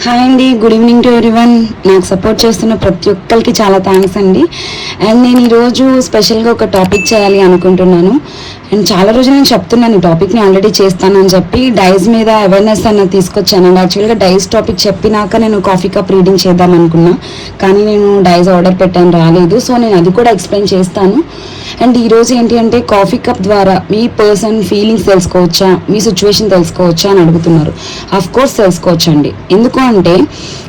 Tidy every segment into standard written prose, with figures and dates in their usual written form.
Hi అండి, good evening to everyone. నాకు support చేస్తున్న ప్రతి ఒక్కరికి చాలా థ్యాంక్స్ అండి. అండ్ నేను ఈరోజు స్పెషల్గా ఒక టాపిక్ చేయాలి అనుకుంటున్నాను. అండ్ చాలా రోజులు నేను చెప్తున్నాను ఈ టాపిక్ని ఆల్రెడీ చేస్తానని చెప్పి డైస్ మీద అవేర్నెస్ అన్నది తీసుకొచ్చాను. అండ్ యాక్చువల్గా డైస్ టాపిక్ చెప్పినాక నేను కాఫీ కప్ రీడింగ్ చేద్దాం అనుకున్నా, కానీ నేను డైస్ ఆర్డర్ పెట్టాను, రాలేదు. సో నేను అది కూడా ఎక్స్ప్లెయిన్ చేస్తాను. అండ్ ఈరోజు ఏంటి అంటే కాఫీ కప్ ద్వారా మీ పర్సన్ ఫీలింగ్స్ తెలుసుకోవచ్చా, మీ సిచ్యువేషన్ తెలుసుకోవచ్చా అని అడుగుతున్నారు. అఫ్ కోర్స్ తెలుసుకోవచ్చు అండి. ఎందుకు అంటే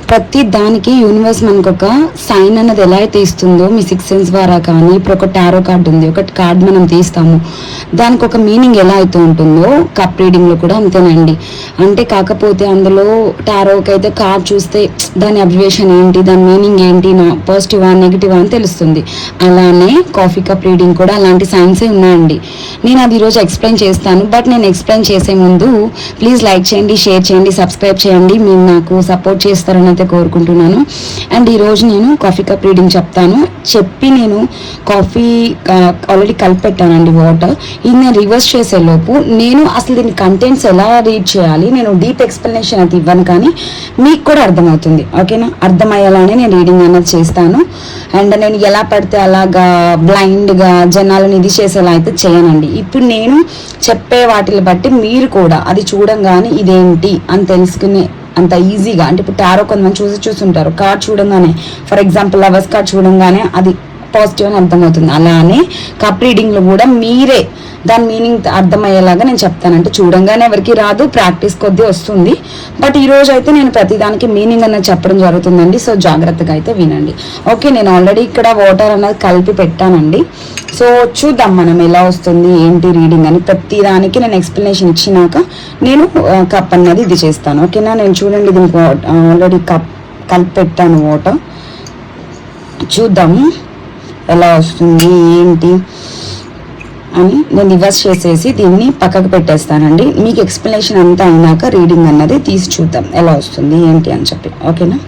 ప్రతి దానికి యూనివర్స్ మనకు ఒక సైన్ అన్నది ఎలా అయితే ఇస్తుందో మీ సిక్స్ సెన్స్ ద్వారా, కానీ ఇప్పుడు ఒక టారో కార్డు ఉంది, ఒక కార్డు మనం తీస్తాము, దానికి ఒక మీనింగ్ ఎలా అయితే ఉంటుందో కప్ రీడింగ్లో కూడా అంతేనండి. అంటే కాకపోతే అందులో టారోకి అయితే కార్డ్ చూస్తే దాని అబ్జర్వేషన్ ఏంటి, దాని మీనింగ్ ఏంటి, పాజిటివా నెగిటివా అని తెలుస్తుంది. అలానే కాఫీ కప్ రీడింగ్ కూడా అలాంటి సైన్సే ఉన్నాయండి. నేను అది ఈరోజు ఎక్స్ప్లెయిన్ చేస్తాను. బట్ నేను ఎక్స్ప్లెయిన్ చేసే ముందు ప్లీజ్ లైక్ చేయండి, షేర్ చేయండి, సబ్స్క్రైబ్ చేయండి. మీరు నాకు సపోర్ట్ చేస్తారని అయితే కోరుకుంటున్నాను. అండ్ ఈరోజు నేను కాఫీ కప్ రీడింగ్ చెప్తాను. నేను కాఫీ ఆల్రెడీ కలిపి పెట్టానండి వాటర్. ఇది నేను రివర్స్ చేసేలోపు నేను అసలు దీని కంటెంట్స్ ఎలా రీడ్ చేయాలి, నేను డీప్ ఎక్స్ప్లెనేషన్ అయితే ఇవ్వను, కానీ మీకు కూడా అర్థమవుతుంది. ఓకేనా? అర్థమయ్యేలానే నేను రీడింగ్ అన్నది చేస్తాను. అండ్ నేను ఎలా పడితే అలాగా బ్లైండ్గా జనాలను ఇది చేసేలా అయితే చేయనండి. ఇప్పుడు నేను చెప్పే వాటిని బట్టి మీరు కూడా అది చూడంగానే ఇదేంటి అని తెలుసుకునే అంత ఈజీగా, అంటే ఇప్పుడు టారో కొంతమంది చూస్తుంటారు, కార్డ్ చూడంగానే ఫర్ ఎగ్జాంపుల్ లవర్స్ కార్డ్ చూడంగానే అది పాజిటివ్ అని అర్థమవుతుంది. అలానే కప్ రీడింగ్లో కూడా మీరే దాని మీనింగ్ అర్థమయ్యేలాగా నేను చెప్తాను. అంటే చూడంగానే ఎవరికి రాదు, ప్రాక్టీస్ కొద్దీ వస్తుంది. బట్ ఈ రోజు అయితే నేను ప్రతిదానికి మీనింగ్ అన్నది చెప్పడం జరుగుతుందండి. సో జాగ్రత్తగా అయితే వినండి. ఓకే, నేను ఆల్రెడీ ఇక్కడ వాటర్ అన్నది కలిపి పెట్టానండి. సో చూద్దాం మనం ఎలా వస్తుంది ఏంటి రీడింగ్ అని. ప్రతిదానికి నేను ఎక్స్ప్లెనేషన్ ఇచ్చినాక నేను కప్ అన్నది ఇది చేస్తాను. ఓకేనా? నేను చూడండి దీనికి ఆల్రెడీ కలిపి పెట్టాను వాటర్. చూద్దాము ఎలా వస్తుంది ఏంటి అని. నేను రివర్స్ చేసేసి దీన్ని పక్కకు పెట్టేస్తానండి. మీకు ఎక్స్ప్లెనేషన్ అంతా అయినాక రీడింగ్ అన్నది తీసి చూద్దాం ఎలా వస్తుంది ఏంటి అని చెప్పి. ఓకేనా?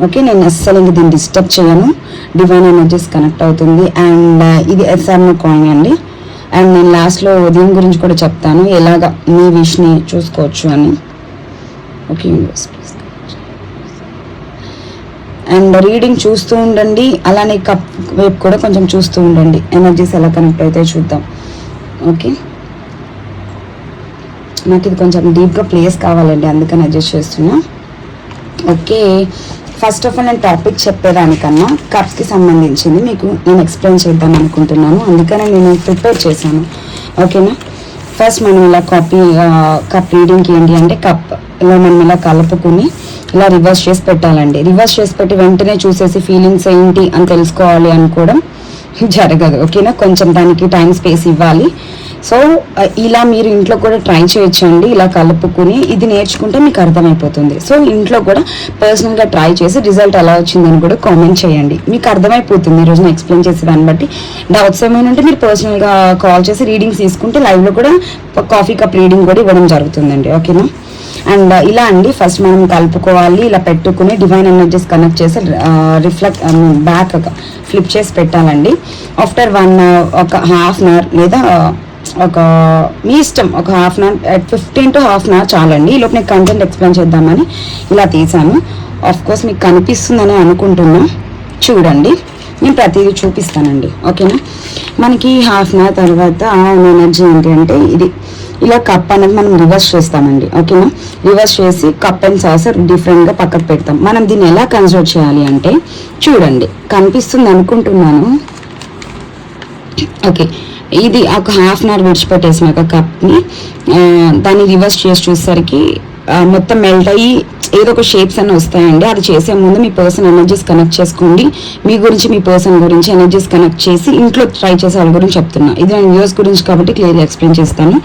ఓకే, నేను అస్సలు ఇంక దీన్ని డిస్టర్బ్ చేయను. డివైన్ ఎనర్జీస్ కనెక్ట్ అవుతుంది. అండ్ ఇది ఎస్ఆర్ఎం కాయిన్ అండి. అండ్ నేను లాస్ట్లో దీని గురించి కూడా చెప్తాను, ఎలాగా మీ విష్ని చూసుకోవచ్చు అని. ఓకే, అండ్ రీడింగ్ చూస్తూ ఉండండి. అలానే కప్ వైపు కూడా కొంచెం చూస్తూ ఉండండి, ఎనర్జీస్ ఎలా కనెక్ట్ అవుతాయో చూద్దాం. ఓకే, నాకు ఇది కొంచెం డీప్గా ప్లేస్ కావాలండి, అందుకని అడ్జస్ట్ చేస్తున్నా. ఓకే, ఫస్ట్ ఆఫ్ ఆల్ నేను టాపిక్ చెప్పేదానికన్నా కప్కి సంబంధించింది మీకు నేను ఎక్స్ప్లెయిన్ చేద్దాం అనుకుంటున్నాను, అందుకనే నేను ప్రిపేర్ చేశాను. ఓకేనా? ఫస్ట్ మనం ఇలా కప్ రీడింగ్కి ఏంటి అంటే కప్ ఇలా మనం ఇలా కలుపుకుని ఇలా రివర్స్ చేసి పెట్టాలండి. రివర్స్ చేసి పెట్టి వెంటనే చూసేసి ఫీలింగ్స్ ఏంటి అని తెలుసుకోవాలి అనుకోవడం జరగదు. ఓకేనా? కొంచెం దానికి టైం స్పేస్ ఇవ్వాలి. సో ఇలా మీరు ఇంట్లో కూడా ట్రై చేయొచ్చండి. ఇలా కలుపుకుని ఇది నేర్చుకుంటే మీకు అర్థమైపోతుంది. సో ఇంట్లో కూడా పర్సనల్గా ట్రై చేసి రిజల్ట్ ఎలా వచ్చిందని కూడా కామెంట్ చేయండి. మీకు అర్థమైపోతుంది ఈరోజు నేను ఎక్స్ప్లెయిన్ చేసే దాన్ని బట్టి. డౌట్స్ ఏమైనా ఉంటే మీరు పర్సనల్గా కాల్ చేసి రీడింగ్స్ తీసుకుంటే లైవ్లో కూడా కాఫీ కప్ రీడింగ్ కూడా ఇవ్వడం జరుగుతుందండి. ఓకేనా? అండ్ ఇలా అండి ఫస్ట్ మనం కలుపుకోవాలి. ఇలా పెట్టుకుని డివైన్ ఎనర్జీస్ కనెక్ట్ చేసి బ్యాక్ ఫ్లిప్ చేసి పెట్టాలండి. ఆఫ్టర్ 1 hour ఒక హాఫ్ అన్ అవర్ లేదా ఒక మీ ఇష్టం, ఒక half an hour 15 to half an hour చాలండి. ఈలోపు నేను కంటెంట్ ఎక్స్ప్లెయిన్ చేద్దామని ఇలా తీసాను. ఆఫ్ కోర్స్ మీకు కనిపిస్తుందని అనుకుంటున్నా, చూడండి. నేను ప్రతిదీ చూపిస్తానండి. ఓకేనా? మనకి హాఫ్ అన్ అవర్ తర్వాత ఎనర్జీ ఏంటి అంటే ఇది ఇలా కప్ అనేది మనం రివర్స్ చేస్తామండి. ఓకేనా? రివర్స్ చేసి కప్ అండ్ సాసర్ డిఫరెంట్గా పక్కకు పెడతాం. మనం దీన్ని ఎలా కన్సిడర్ చేయాలి అంటే చూడండి, కనిపిస్తుంది అనుకుంటున్నాను. ఓకే, ఇది ఒక హాఫ్ అన్ అవర్ విడిచిపెట్టేసినాక కప్ని దాన్ని రివర్స్ చేసి చూసేసరికి మొత్తం మెల్ట్ అయ్యి ఏదో ఒక షేప్స్ అన్నీ వస్తాయండి. అది చేసే ముందు మీ పర్సన్ ఎనర్జీస్ కనెక్ట్ చేసుకోండి. మీ గురించి మీ పర్సన్ గురించి ఎనర్జీస్ కనెక్ట్ చేసి ఇంట్లో ట్రై చేసే వాళ్ళ గురించి చెప్తున్నా. ఇది నేను వ్యూస్ గురించి కాబట్టి క్లియర్గా ఎక్స్ప్లెయిన్ చేస్తాను.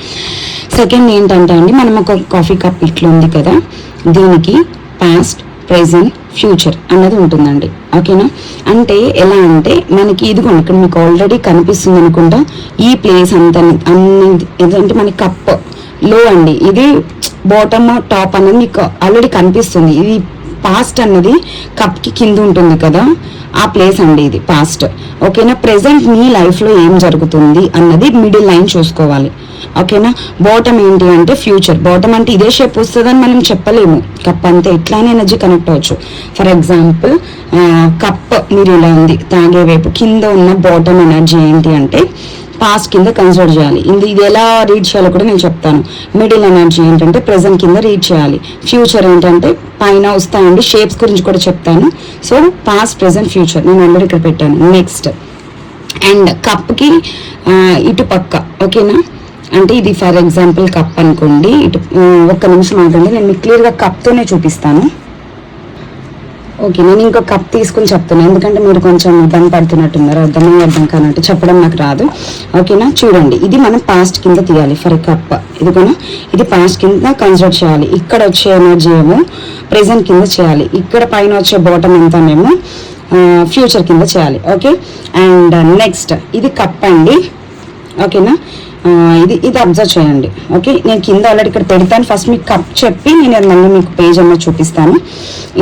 సెకండ్ ఏంటంటే అండి, మనం ఒక కాఫీ కప్ ఇట్లా ఉంది కదా, దీనికి పాస్ట్, ప్రెజెంట్, ఫ్యూచర్ అన్నది ఉంటుందండి. ఓకేనా? అంటే ఎలా అంటే మనకి ఇదిగోండి ఇక్కడ మీకు ఆల్రెడీ కనిపిస్తుంది అనుకుంటా ఈ ప్లేస్ అంతా అన్ని ఏదంటే మనకి కప్ లో అండి, ఇది బాటమ్ టాప్ అనేది మీకు ఆల్రెడీ కనిపిస్తుంది. ఇది పాస్ట్ అన్నది కప్కి కింద ఉంటుంది కదా, ఆ ప్లేస్ అండి ఇది పాస్ట్. ఓకేనా, ప్రెసెంట్ మీ లైఫ్లో ఏం జరుగుతుంది అన్నది మిడిల్ లైన్ చూసుకోవాలి. ఓకేనా, బాటమ్ ఏంటి అంటే ఫ్యూచర్. బాటమ్ అంటే ఇదే షేప్ వస్తుందని మనం చెప్పలేము. కప్ అంతే ఎట్లానే ఎనర్జీ కనెక్ట్ అవ్వచ్చు. ఫర్ ఎగ్జాంపుల్ కప్ మీరు ఇలా ఉంది తాగే వైపు, కింద ఉన్న బాటమ్ ఎనర్జీ ఏంటి అంటే పాస్ట్ కింద కన్సిడర్ చేయాలి. ఇది ఎలా రీడ్ చేయాలో కూడా నేను చెప్తాను. మిడిల్ ఎనర్జీ ఏంటంటే ప్రెసెంట్ కింద రీడ్ చేయాలి. ఫ్యూచర్ ఏంటంటే పైన వస్తాయండి, షేప్స్ గురించి కూడా చెప్తాను. సో పాస్ట్, ప్రెసెంట్, ఫ్యూచర్ నేను ఆల్రెడీ ఇక్కడ పెట్టాను. నెక్స్ట్ అండ్ కప్కి ఇటు పక్క. ఓకేనా, అంటే ఇది ఫర్ ఎగ్జాంపుల్ కప్ అనుకోండి. ఇటు ఒక్క నిమిషం ఆగండి, నేను మీకు క్లియర్గా కప్తోనే చూపిస్తాను. ఓకే, నేను ఇంకో కప్ తీసుకుని చెప్తాను, ఎందుకంటే మీరు కొంచెం ఇబ్బంది పడుతున్నట్టున్నారు, అర్థం కానట్టు చెప్పడం నాకు రాదు. ఓకేనా, చూడండి ఇది మనం పాస్ట్ కింద తీయాలి. ఫర్ కప్ ఇది పాస్ట్ కింద కన్సిడర్ చేయాలి. ఇక్కడ వచ్చే ఎనర్జీ ఏమో ప్రెసెంట్ కింద చేయాలి. ఇక్కడ పైన వచ్చే బాటమ్ అంతా మేము ఫ్యూచర్ కింద చేయాలి. ఓకే, అండ్ నెక్స్ట్ ఇది కప్ అండి. ఓకేనా, ఇది అబ్జర్వ్ చేయండి. ఓకే, నేను కింద ఆల్రెడీ ఇక్కడ పెడతాను. ఫస్ట్ మీకు కప్ చెప్పి నేను మళ్ళీ మీకు పేజ్ అన్నది చూపిస్తాను.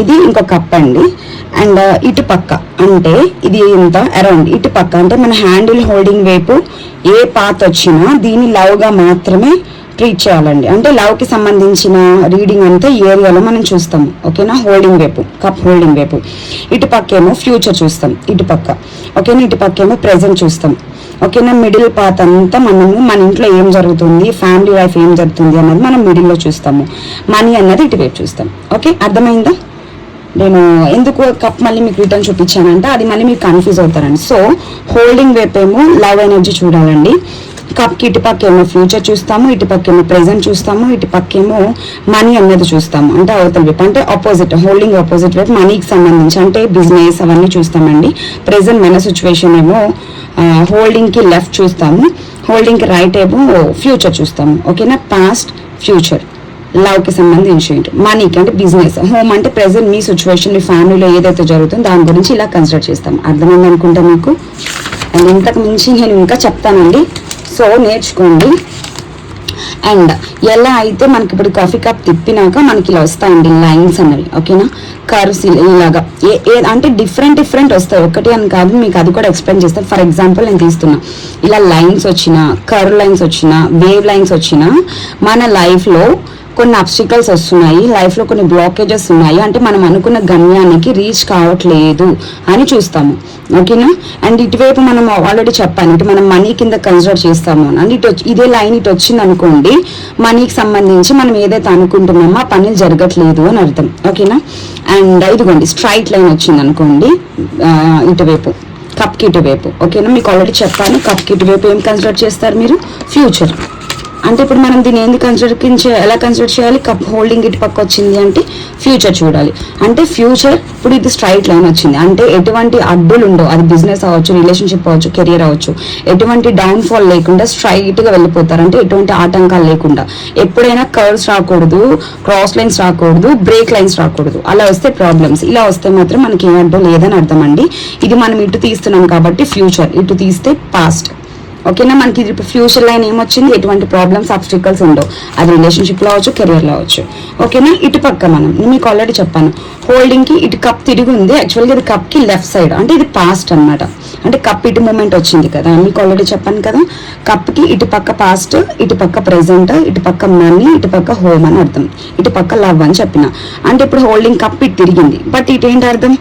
ఇది ఇంకో కప్ అండి. అండ్ ఇటు పక్క అంటే ఇది ఇంత అరౌండ్ ఇటు పక్క అంటే మన హ్యాండిల్ హోల్డింగ్ వైపు ఏ పాత్ వచ్చినా దీన్ని లవ్గా మాత్రమే ట్రీట్ చేయాలండి. అంటే లవ్కి సంబంధించిన రీడింగ్ అంతా ఈ ఏరియాలో మనం చూస్తాము. ఓకేనా, హోల్డింగ్ వైపు, కప్ హోల్డింగ్ వైపు. ఇటు పక్క ఏమో ఫ్యూచర్ చూస్తాం ఇటు పక్క. ఓకేనా, ఇటు పక్క ఏమో ప్రెసెంట్ చూస్తాం. ఓకేనా, మిడిల్ పాత్ అంతా మనము మన ఇంట్లో ఏం జరుగుతుంది, ఫ్యామిలీ లైఫ్ ఏం జరుగుతుంది అన్నది మనం మిడిల్లో చూస్తాము. మనీ అన్నది ఇటువైపు చూస్తాం. ఓకే, అర్థమైందా? నేను ఎందుకు కప్ మళ్ళీ మీకు రిటర్న్ చూపించానంటే అది మళ్ళీ మీరు కన్ఫ్యూజ్ అవుతారండి. సో హోల్డింగ్ వైపు ఏమో లవ్ ఎనర్జీ చూడాలండి. కప్కి ఇటు పక్క ఏమో ఫ్యూచర్ చూస్తాము, ఇటు పక్క ఏమో ప్రెసెంట్ చూస్తాము, ఇటు పక్క ఏమో మనీ అన్నది చూస్తాము. అంటే అవతల వైపు అంటే ఆపోజిట్, హోల్డింగ్ ఆపోజిట్ వైపు మనీకి సంబంధించి అంటే బిజినెస్ అవన్నీ చూస్తామండి. ప్రెసెంట్ మన సిచ్యువేషన్ ఏమో హోల్డింగ్కి లెఫ్ట్ చూస్తాము, హోల్డింగ్కి రైట్ ఏమో ఫ్యూచర్ చూస్తాము. ఓకేనా, పాస్ట్, ఫ్యూచర్, లవ్కి సంబంధించి మనీకి అంటే బిజినెస్, హోమ్ అంటే ప్రెసెంట్ మీ సిచ్యువేషన్, మీ ఫ్యామిలీలో ఏదైతే జరుగుతుందో దాని గురించి ఇలా కన్సిడర్ చేస్తాం. అర్థమైంది అనుకుంటా మీకు. అండ్ ఇంతకు మించి నేను ఇంకా చెప్తానండి, సో నేర్చుకోండి. అండ్ ఎలా అయితే మనకి ఇప్పుడు కాఫీ కప్ తిప్పినాక మనకి ఇలా వస్తాయండి లైన్స్ అన్నవి. ఓకేనా, కర్వ్స్ ఇలాగా అంటే డిఫరెంట్ వస్తాయి, ఒకటి అని కాదు. మీకు అది కూడా ఎక్స్ప్లెయిన్ చేస్తాను. ఫర్ ఎగ్జాంపుల్ నేను తీస్తున్నా, ఇలా లైన్స్ వచ్చిన, కర్వ్ లైన్స్ వచ్చిన, వేవ్ లైన్స్ వచ్చిన మన లైఫ్లో కొన్ని అబ్స్టికల్స్ వస్తున్నాయి, లైఫ్లో కొన్ని బ్లాకేజెస్ ఉన్నాయి, అంటే మనం అనుకున్న గమ్యానికి రీచ్ కావట్లేదు అని చూస్తాము. ఓకేనా, అండ్ ఇటువైపు మనం ఆల్రెడీ చెప్పాను, ఇటు మనం మనీ కింద కన్సిడర్ చేస్తాము అని. ఇదే లైన్ ఇటు వచ్చింది అనుకోండి, మనీకి సంబంధించి మనం ఏదైతే అనుకుంటున్నామో ఆ పని జరగట్లేదు అని అర్థం. ఓకేనా, అండ్ ఇదిగోండి స్ట్రైట్ లైన్ వచ్చింది అనుకోండి ఇటువైపు, కప్కి ఇటువైపు. ఓకేనా, మీకు ఆల్రెడీ చెప్పాను, కప్కి ఇటువైపు ఏం కన్సిడర్ చేస్తారు మీరు, ఫ్యూచర్. అంటే ఇప్పుడు మనం దీన్ని ఎందుకు ఎలా కన్సిడర్ చేయాలి, కప్ హోల్డింగ్ ఇటు పక్క వచ్చింది అంటే ఫ్యూచర్ చూడాలి. అంటే ఫ్యూచర్ ఇప్పుడు ఇది స్ట్రైట్ లైన్ వచ్చింది అంటే ఎటువంటి అడ్డులు ఉండవు, అది బిజినెస్ అవ్వచ్చు, రిలేషన్షిప్ అవ్వచ్చు, కెరియర్ అవ్వచ్చు, ఎటువంటి డౌన్ఫాల్ లేకుండా స్ట్రైట్గా వెళ్ళిపోతారు. అంటే ఎటువంటి ఆటంకాలు లేకుండా. ఎప్పుడైనా కర్వ్స్ రాకూడదు, క్రాస్ లైన్స్ రాకూడదు, బ్రేక్ లైన్స్ రాకూడదు. అలా వస్తే ప్రాబ్లమ్స్, ఇలా వస్తే మాత్రం మనకి ఏం అడ్డు లేదని అర్థం అండి. ఇది మనం ఇటు తీస్తున్నాం కాబట్టి ఫ్యూచర్, ఇటు తీస్తే పాస్ట్. ఓకేనా, మనకి ఇది ఫ్యూచర్ లైన్ ఏమొచ్చింది, ఎటువంటి ప్రాబ్లమ్స్, ఆబ్స్టికల్స్ ఉండవు, అది రిలేషన్షిప్లో అవచ్చు, కెరియర్లో అవచ్చు. ఓకేనా, ఇటు పక్క మనం మీకు ఆల్రెడీ చెప్పాను, హోల్డింగ్కి ఇటు కప్ తిరిగి ఉంది. యాక్చువల్గా ఇది కప్కి లెఫ్ట్ సైడ్, అంటే ఇది పాస్ట్ అనమాట. అంటే కప్ ఇటు మూమెంట్ వచ్చింది కదా, మీకు ఆల్రెడీ చెప్పాను కదా, కప్కి ఇటు పక్క పాస్ట్, ఇటు పక్క ప్రెసెంట్, ఇటు పక్క మనీ, ఇటు పక్క హోమ్ అని అర్థం, ఇటు పక్క లవ్ అని చెప్పిన. అంటే ఇప్పుడు హోల్డింగ్ కప్ ఇటు తిరిగింది, బట్ ఇటు ఏంటి అర్థం,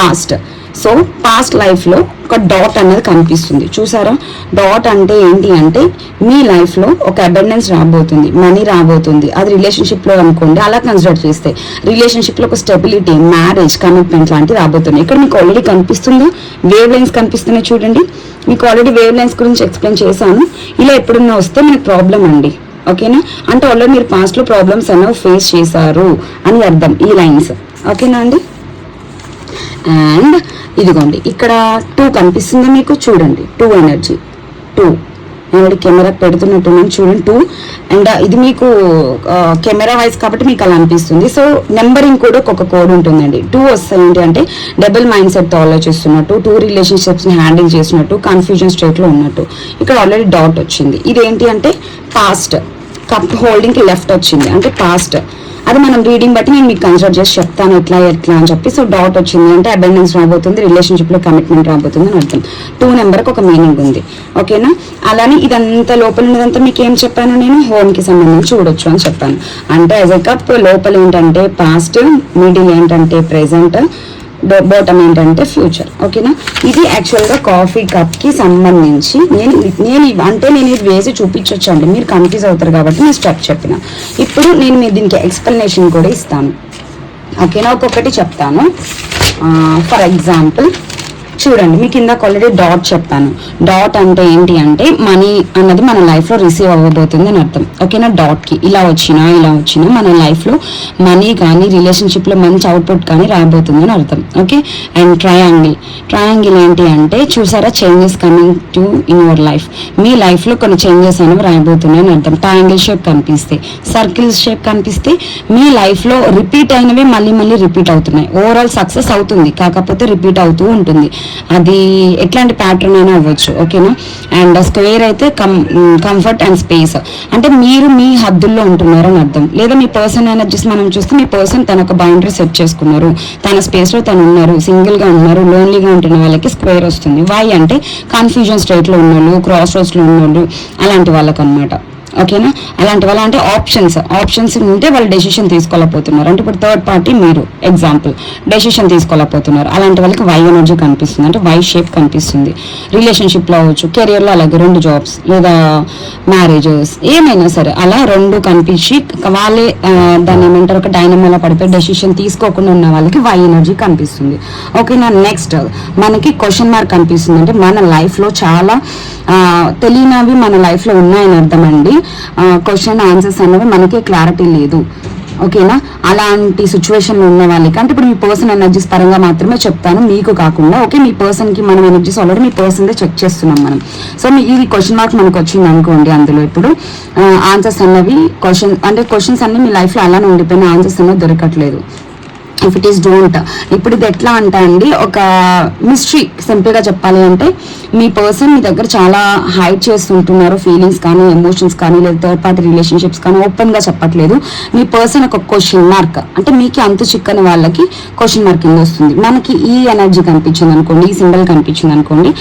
పాస్ట్. సో పాస్ట్ లైఫ్లో ఒక డాట్ అనేది కనిపిస్తుంది, చూసారా? డాట్ అంటే ఏంటి అంటే మీ లైఫ్లో ఒక అబండెన్స్ రాబోతుంది, మనీ రాబోతుంది. అది రిలేషన్షిప్లో అనుకోండి, అలా కన్సిడర్ చేస్తే రిలేషన్షిప్లో ఒక స్టెబిలిటీ, మ్యారేజ్, కమిట్మెంట్ లాంటివి రాబోతుంది. ఇక్కడ మీకు ఆల్రెడీ కనిపిస్తుందో వేవ్ లైన్స్ కనిపిస్తున్నాయి చూడండి. మీకు ఆల్రెడీ వేవ్ లైన్స్ గురించి ఎక్స్ప్లెయిన్ చేశాను. ఇలా ఎప్పుడున్నా వస్తే మీకు ప్రాబ్లం అండి. ఓకేనా, అంటే ఆల్రెడీ మీరు పాస్ట్లో ప్రాబ్లమ్స్ అనేవి ఫేస్ చేశారు అని అర్థం ఈ లైన్స్. ఓకేనా అండి, అండ్ ఇదిగోండి ఇక్కడ 2 కనిపిస్తుంది మీకు, చూడండి 2 ఎనర్జీ, 2 నేను కెమెరా పెడుతున్నట్టు చూడండి 2. అండ్ ఇది మీకు కెమెరా వైజ్ కాబట్టి మీకు అలా అనిపిస్తుంది. సో నెంబరింగ్ కూడా ఒక కోడ్ ఉంటుందండి. 2 వస్తాయి ఏంటి అంటే డబుల్ మైండ్ సెట్తో ఆలోచిస్తున్నట్టు, 2 రిలేషన్షిప్స్ని హ్యాండిల్ చేసినట్టు, కన్ఫ్యూజన్ స్టేట్లో ఉన్నట్టు. ఇక్కడ ఆల్రెడీ డాట్ వచ్చింది, ఇదేంటి అంటే పాస్ట్, కప్ హోల్డింగ్కి లెఫ్ట్ వచ్చింది అంటే పాస్ట్. అది మనం రీడింగ్ బట్టి నేను మీకు కన్సిడర్ చేసి చెప్తాను ఎట్లా అని చెప్పి. సో డాట్ వచ్చింది అంటే అబెండెన్స్ రాబోతుంది, రిలేషన్షిప్ లో కమిట్మెంట్ రాబోతుంది అని అర్థం. 2 నెంబర్కి ఒక మీనింగ్ ఉంది, ఓకేనా. అలానే ఇదంతా లోపల ఉన్నదంతా మీకు ఏం చెప్పాను నేను, హోమ్ కి సంబంధించి చూడొచ్చు అని చెప్పాను. అంటే యాజ్ ఎ కప్ లోపల ఏంటంటే పాస్ట్, మిడిల్ ఏంటంటే ప్రెసెంట్, బాటమ్ ఏంటంటే ఫ్యూచర్, ఓకేనా. ఇది యాక్చువల్గా కాఫీ కప్ కి సంబంధించి నేను ఇది వేసి చూపించవచ్చు అండి, మీరు కన్ఫ్యూజ్ అవుతారు కాబట్టి నేను స్టెప్ చెప్పిన. ఇప్పుడు నేను మీరు దీనికి ఎక్స్ప్లెనేషన్ కూడా ఇస్తాను, ఓకేనా. ఒక్కొక్కటి చెప్తాను. ఫర్ ఎగ్జాంపుల్ చూడండి, మీకు కింద ఆల్రెడీ డాట్ చెప్పాను. డాట్ అంటే ఏంటి అంటే మనీ అన్నది మన లైఫ్లో రిసీవ్ అవ్వబోతుంది అని అర్థం, ఓకేనా. డాట్కి ఇలా వచ్చినా మన లైఫ్లో మనీ కానీ రిలేషన్షిప్లో మంచి అవుట్పుట్ కానీ రాబోతుంది అని అర్థం, ఓకే. అండ్ ట్రయాంగిల్ ఏంటి అంటే చూసారా, changes coming to in your life, మీ లైఫ్లో కొన్ని చేంజెస్ అనేవి రాబోతున్నాయి అని అర్థం. ట్రయాంగిల్ షేప్ కనిపిస్తే, సర్కిల్ షేప్ కనిపిస్తే మీ లైఫ్లో రిపీట్ అయినవి మళ్ళీ రిపీట్ అవుతున్నాయి. ఓవరాల్ సక్సెస్ అవుతుంది, కాకపోతే రిపీట్ అవుతూ ఉంటుంది. అది ఎట్లాంటి ప్యాటర్న్ అయినా అవ్వచ్చు, ఓకేనా. అండ్ స్క్వేర్ అయితే కంఫర్ట్ అండ్ స్పేస్, అంటే మీరు మీ హద్దుల్లో ఉంటున్నారు అని అర్థం. లేదా మీ పర్సన్ ఎనర్జీస్ మనం చూస్తే మీ పర్సన్ తన ఒక బౌండరీ సెట్ చేసుకున్నారు, తన స్పేస్ లో తను ఉన్నారు, సింగిల్ గా ఉన్నారు, లోన్లీగా ఉంటున్న వాళ్ళకి స్క్వేర్ వస్తుంది. వై అంటే కన్ఫ్యూజన్ స్టేట్ లో ఉన్నోళ్ళు, క్రాస్ రోడ్స్ లో ఉన్నోళ్ళు, అలాంటి వాళ్ళకి అనమాట, ఓకేనా. అలాంటి వాళ్ళ అంటే ఆప్షన్స్ ఉంటే వాళ్ళు డెసిషన్ తీసుకోలేకపోతున్నారు. అంటే ఇప్పుడు థర్డ్ పార్టీ మీరు ఎగ్జాంపుల్ డెసిషన్ తీసుకోలేకపోతున్నారు, అలాంటి వాళ్ళకి వై ఎనర్జీ కనిపిస్తుంది, అంటే వై షేప్ కనిపిస్తుంది. రిలేషన్షిప్లో అవ్వచ్చు, కెరియర్లో అలాగే 2 జాబ్స్ లేదా మ్యారేజెస్ ఏమైనా సరే అలా 2 కనిపించి వాళ్ళే దాన్ని ఏమంటారు ఒక డైనమోలో పడిపోయి డెసిషన్ తీసుకోకుండా ఉన్న వాళ్ళకి వై ఎనర్జీ కనిపిస్తుంది, ఓకేనా. నెక్స్ట్ మనకి క్వశ్చన్ మార్క్ కనిపిస్తుంది, అంటే మన లైఫ్లో చాలా తెలియనివి మన లైఫ్లో ఉన్నాయని అర్థం అండి. క్వశ్చన్ ఆన్సర్స్ అనేవి మనకి క్లారిటీ లేదు, ఓకేనా. అలాంటి సిచ్యువేషన్లో ఉన్న వాళ్ళకి అంటే ఇప్పుడు మీ పర్సన్ ఎనర్జీస్ పరంగా మాత్రమే చెప్తాను, మీకు కాకుండా, ఓకే. మీ పర్సన్కి మనం ఎనర్జీస్ ఆల్రెడీ మీ పర్సన్దే చెక్ చేస్తున్నాం మనం. సో ఇది క్వశ్చన్ మార్క్ మనకు వచ్చింది అనుకోండి, అందులో ఇప్పుడు ఆన్సర్స్ అన్నవి క్వశ్చన్స్ అన్ని మీ లైఫ్లో అలానే ఉండిపోయిన ఆన్సర్స్ అనేవి దొరకట్లేదు. ఇఫ్ ఇట్ ఈస్ డోంట్, ఇప్పుడు ఇది ఎట్లా అంటే అండి ఒక మిస్టరీ. సింపుల్గా చెప్పాలి అంటే మీ పర్సన్ మీ దగ్గర చాలా హైడ్ చేస్తుంటున్నారు, ఫీలింగ్స్ కానీ ఎమోషన్స్ కానీ లేదా థర్డ్ పార్టీ రిలేషన్షిప్స్ కానీ ఓపెన్గా చెప్పట్లేదు. మీ పర్సన్ ఒక క్వశ్చన్ మార్క్, అంటే మీకు అంతు చిక్కని వాళ్ళకి క్వశ్చన్ మార్క్ కింద వస్తుంది. మనకి ఈ ఎనర్జీ కనిపించింది అనుకోండి, ఈ సింబల్ కనిపించింది అనుకోండి,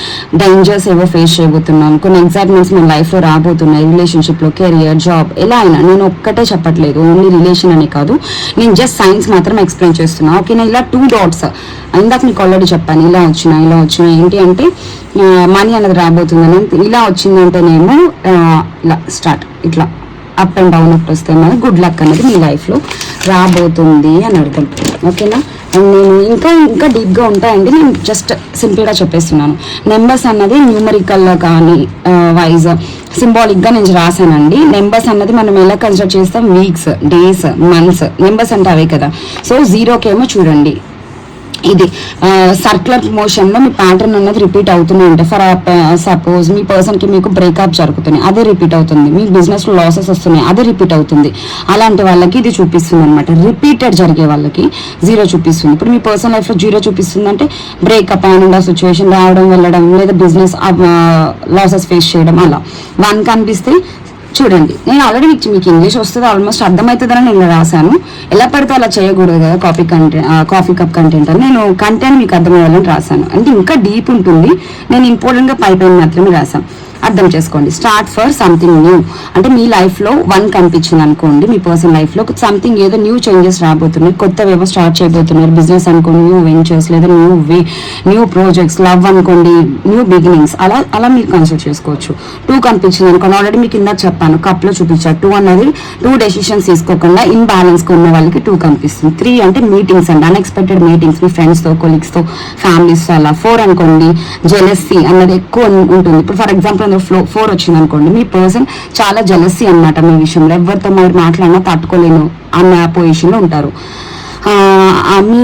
డేంజర్స్ ఏవో ఫేస్ చేయబోతున్నాం, కొన్ని ఎగ్జైట్మెంట్స్ మన లైఫ్లో రాబోతున్నాయి, రిలేషన్షిప్లో, కెరియర్, జాబ్, ఎలా అయినా. నేను ఒక్కటే చెప్పట్లేదు, ఓన్లీ రిలేషన్ అనే కాదు, నేను జస్ట్ సైన్స్ మాత్రం ఎక్స్ప్లెయిన్ చేస్తున్నాను, ఓకేనా. ఇలా 2 డాట్స్ ఇందాక మీకు ఆల్రెడీ చెప్పాను, ఇలా వచ్చినాయి ఏంటి అంటే మనీ అనేది రాబోతుందని. ఇలా వచ్చిందంటేనేమో ఇలా స్టార్ట్, ఇట్లా అప్ అండ్ డౌన్ అప్ వస్తే మనకి గుడ్ లక్ అనేది మీ లైఫ్లో రాబోతుంది అని అర్థం, ఓకేనా. అండ్ నేను ఇంకా డీప్గా ఉంటాయండి, నేను జస్ట్ సింపుల్గా చెప్పేస్తున్నాను. నెంబర్స్ అన్నది న్యూమరికల్లో కానీ వైజ్ సింబాలిక్గా నేను రాశానండి. నెంబర్స్ అన్నది మనం ఎలా కన్సిడర్ చేస్తాం, వీక్స్, డేస్, మంత్స్, నెంబర్స్ అంటే అవే కదా. సో 0కేమో చూడండి, ఇది సర్క్యులర్ మోషన్లో మీ ప్యాటర్న్ అన్నది రిపీట్ అవుతూనే ఉంటాయి. ఫర్ సపోజ్ మీ పర్సన్కి మీకు బ్రేకప్ జరుగుతున్నాయి, అదే రిపీట్ అవుతుంది. మీ బిజినెస్లో లాసెస్ వస్తున్నాయి, అదే రిపీట్ అవుతుంది. అలాంటి వాళ్ళకి ఇది చూపిస్తుంది అనమాట. రిపీటెడ్ జరిగే వాళ్ళకి 0 చూపిస్తుంది. ఇప్పుడు మీ పర్సనల్ లైఫ్లో 0 చూపిస్తుంది అంటే బ్రేకప్ అయిన సిచ్యువేషన్ రావడం, వెళ్ళడం, లేదా బిజినెస్ లాసెస్ ఫేస్ చేయడం. అలా 1 కనిపిస్తే చూడండి, నేను ఆల్రెడీ మీకు ఇంగ్లీష్ వస్తుంది, ఆల్మోస్ట్ అర్థమవుతుందని నేను రాశాను. ఎలా పడితే అలా చేయకూడదు కదా కాఫీ కప్ కంటెంట్ అని. నేను కంటెంట్ మీకు అర్థమయ్యాలని రాశాను, అంటే ఇంకా డీప్ ఉంటుంది. నేను ఇంపార్టెంట్గా పైన మాత్రమే రాశాను, అర్థం చేసుకోండి. స్టార్ట్ ఫర్ సంథింగ్ న్యూ, అంటే మీ లైఫ్లో 1 కనిపించింది అనుకోండి, మీ పర్సనల్ లైఫ్లో సంథింగ్ ఏదో న్యూ చేంజెస్ రాబోతున్నాయి, కొత్తవేమో స్టార్ట్ చేయబోతున్నారు. బిజినెస్ అనుకోండి, న్యూ వెంచర్స్, లేదా న్యూ ప్రాజెక్ట్స్, లవ్ అనుకోండి, న్యూ బిగినింగ్స్, అలా మీరు కన్సిడర్ చేసుకోవచ్చు. 2 కనిపించింది అనుకోండి, ఆల్రెడీ మీకు ఇందాక చెప్పాను, కప్లో చూపించారు. 2 అన్నది 2 డెసిషన్స్ తీసుకోకుండా ఇన్బ్యాలెన్స్గా ఉన్న వాళ్ళకి 2 కనిపిస్తుంది. 3 అంటే మీటింగ్స్ అండి, అన్ఎక్స్పెక్టెడ్ మీటింగ్స్ మీ ఫ్రెండ్స్తో, కొలీగ్స్తో, ఫ్యామిలీస్తో. అలా 4 అనుకోండి, జెలసీ అన్నది ఎక్కువ ఉంటుంది. ఇప్పుడు ఫర్ ఎగ్జాంపుల్ 4 వచ్చింది అనుకోండి, మీ పర్సన్ చాలా జెలసీ అన్నమాట మీ విషయంలో, ఎవరితో మీరు మాట్లాడినా తట్టుకోలేను అన్న పొజిషన్లో ఉంటారు. మీ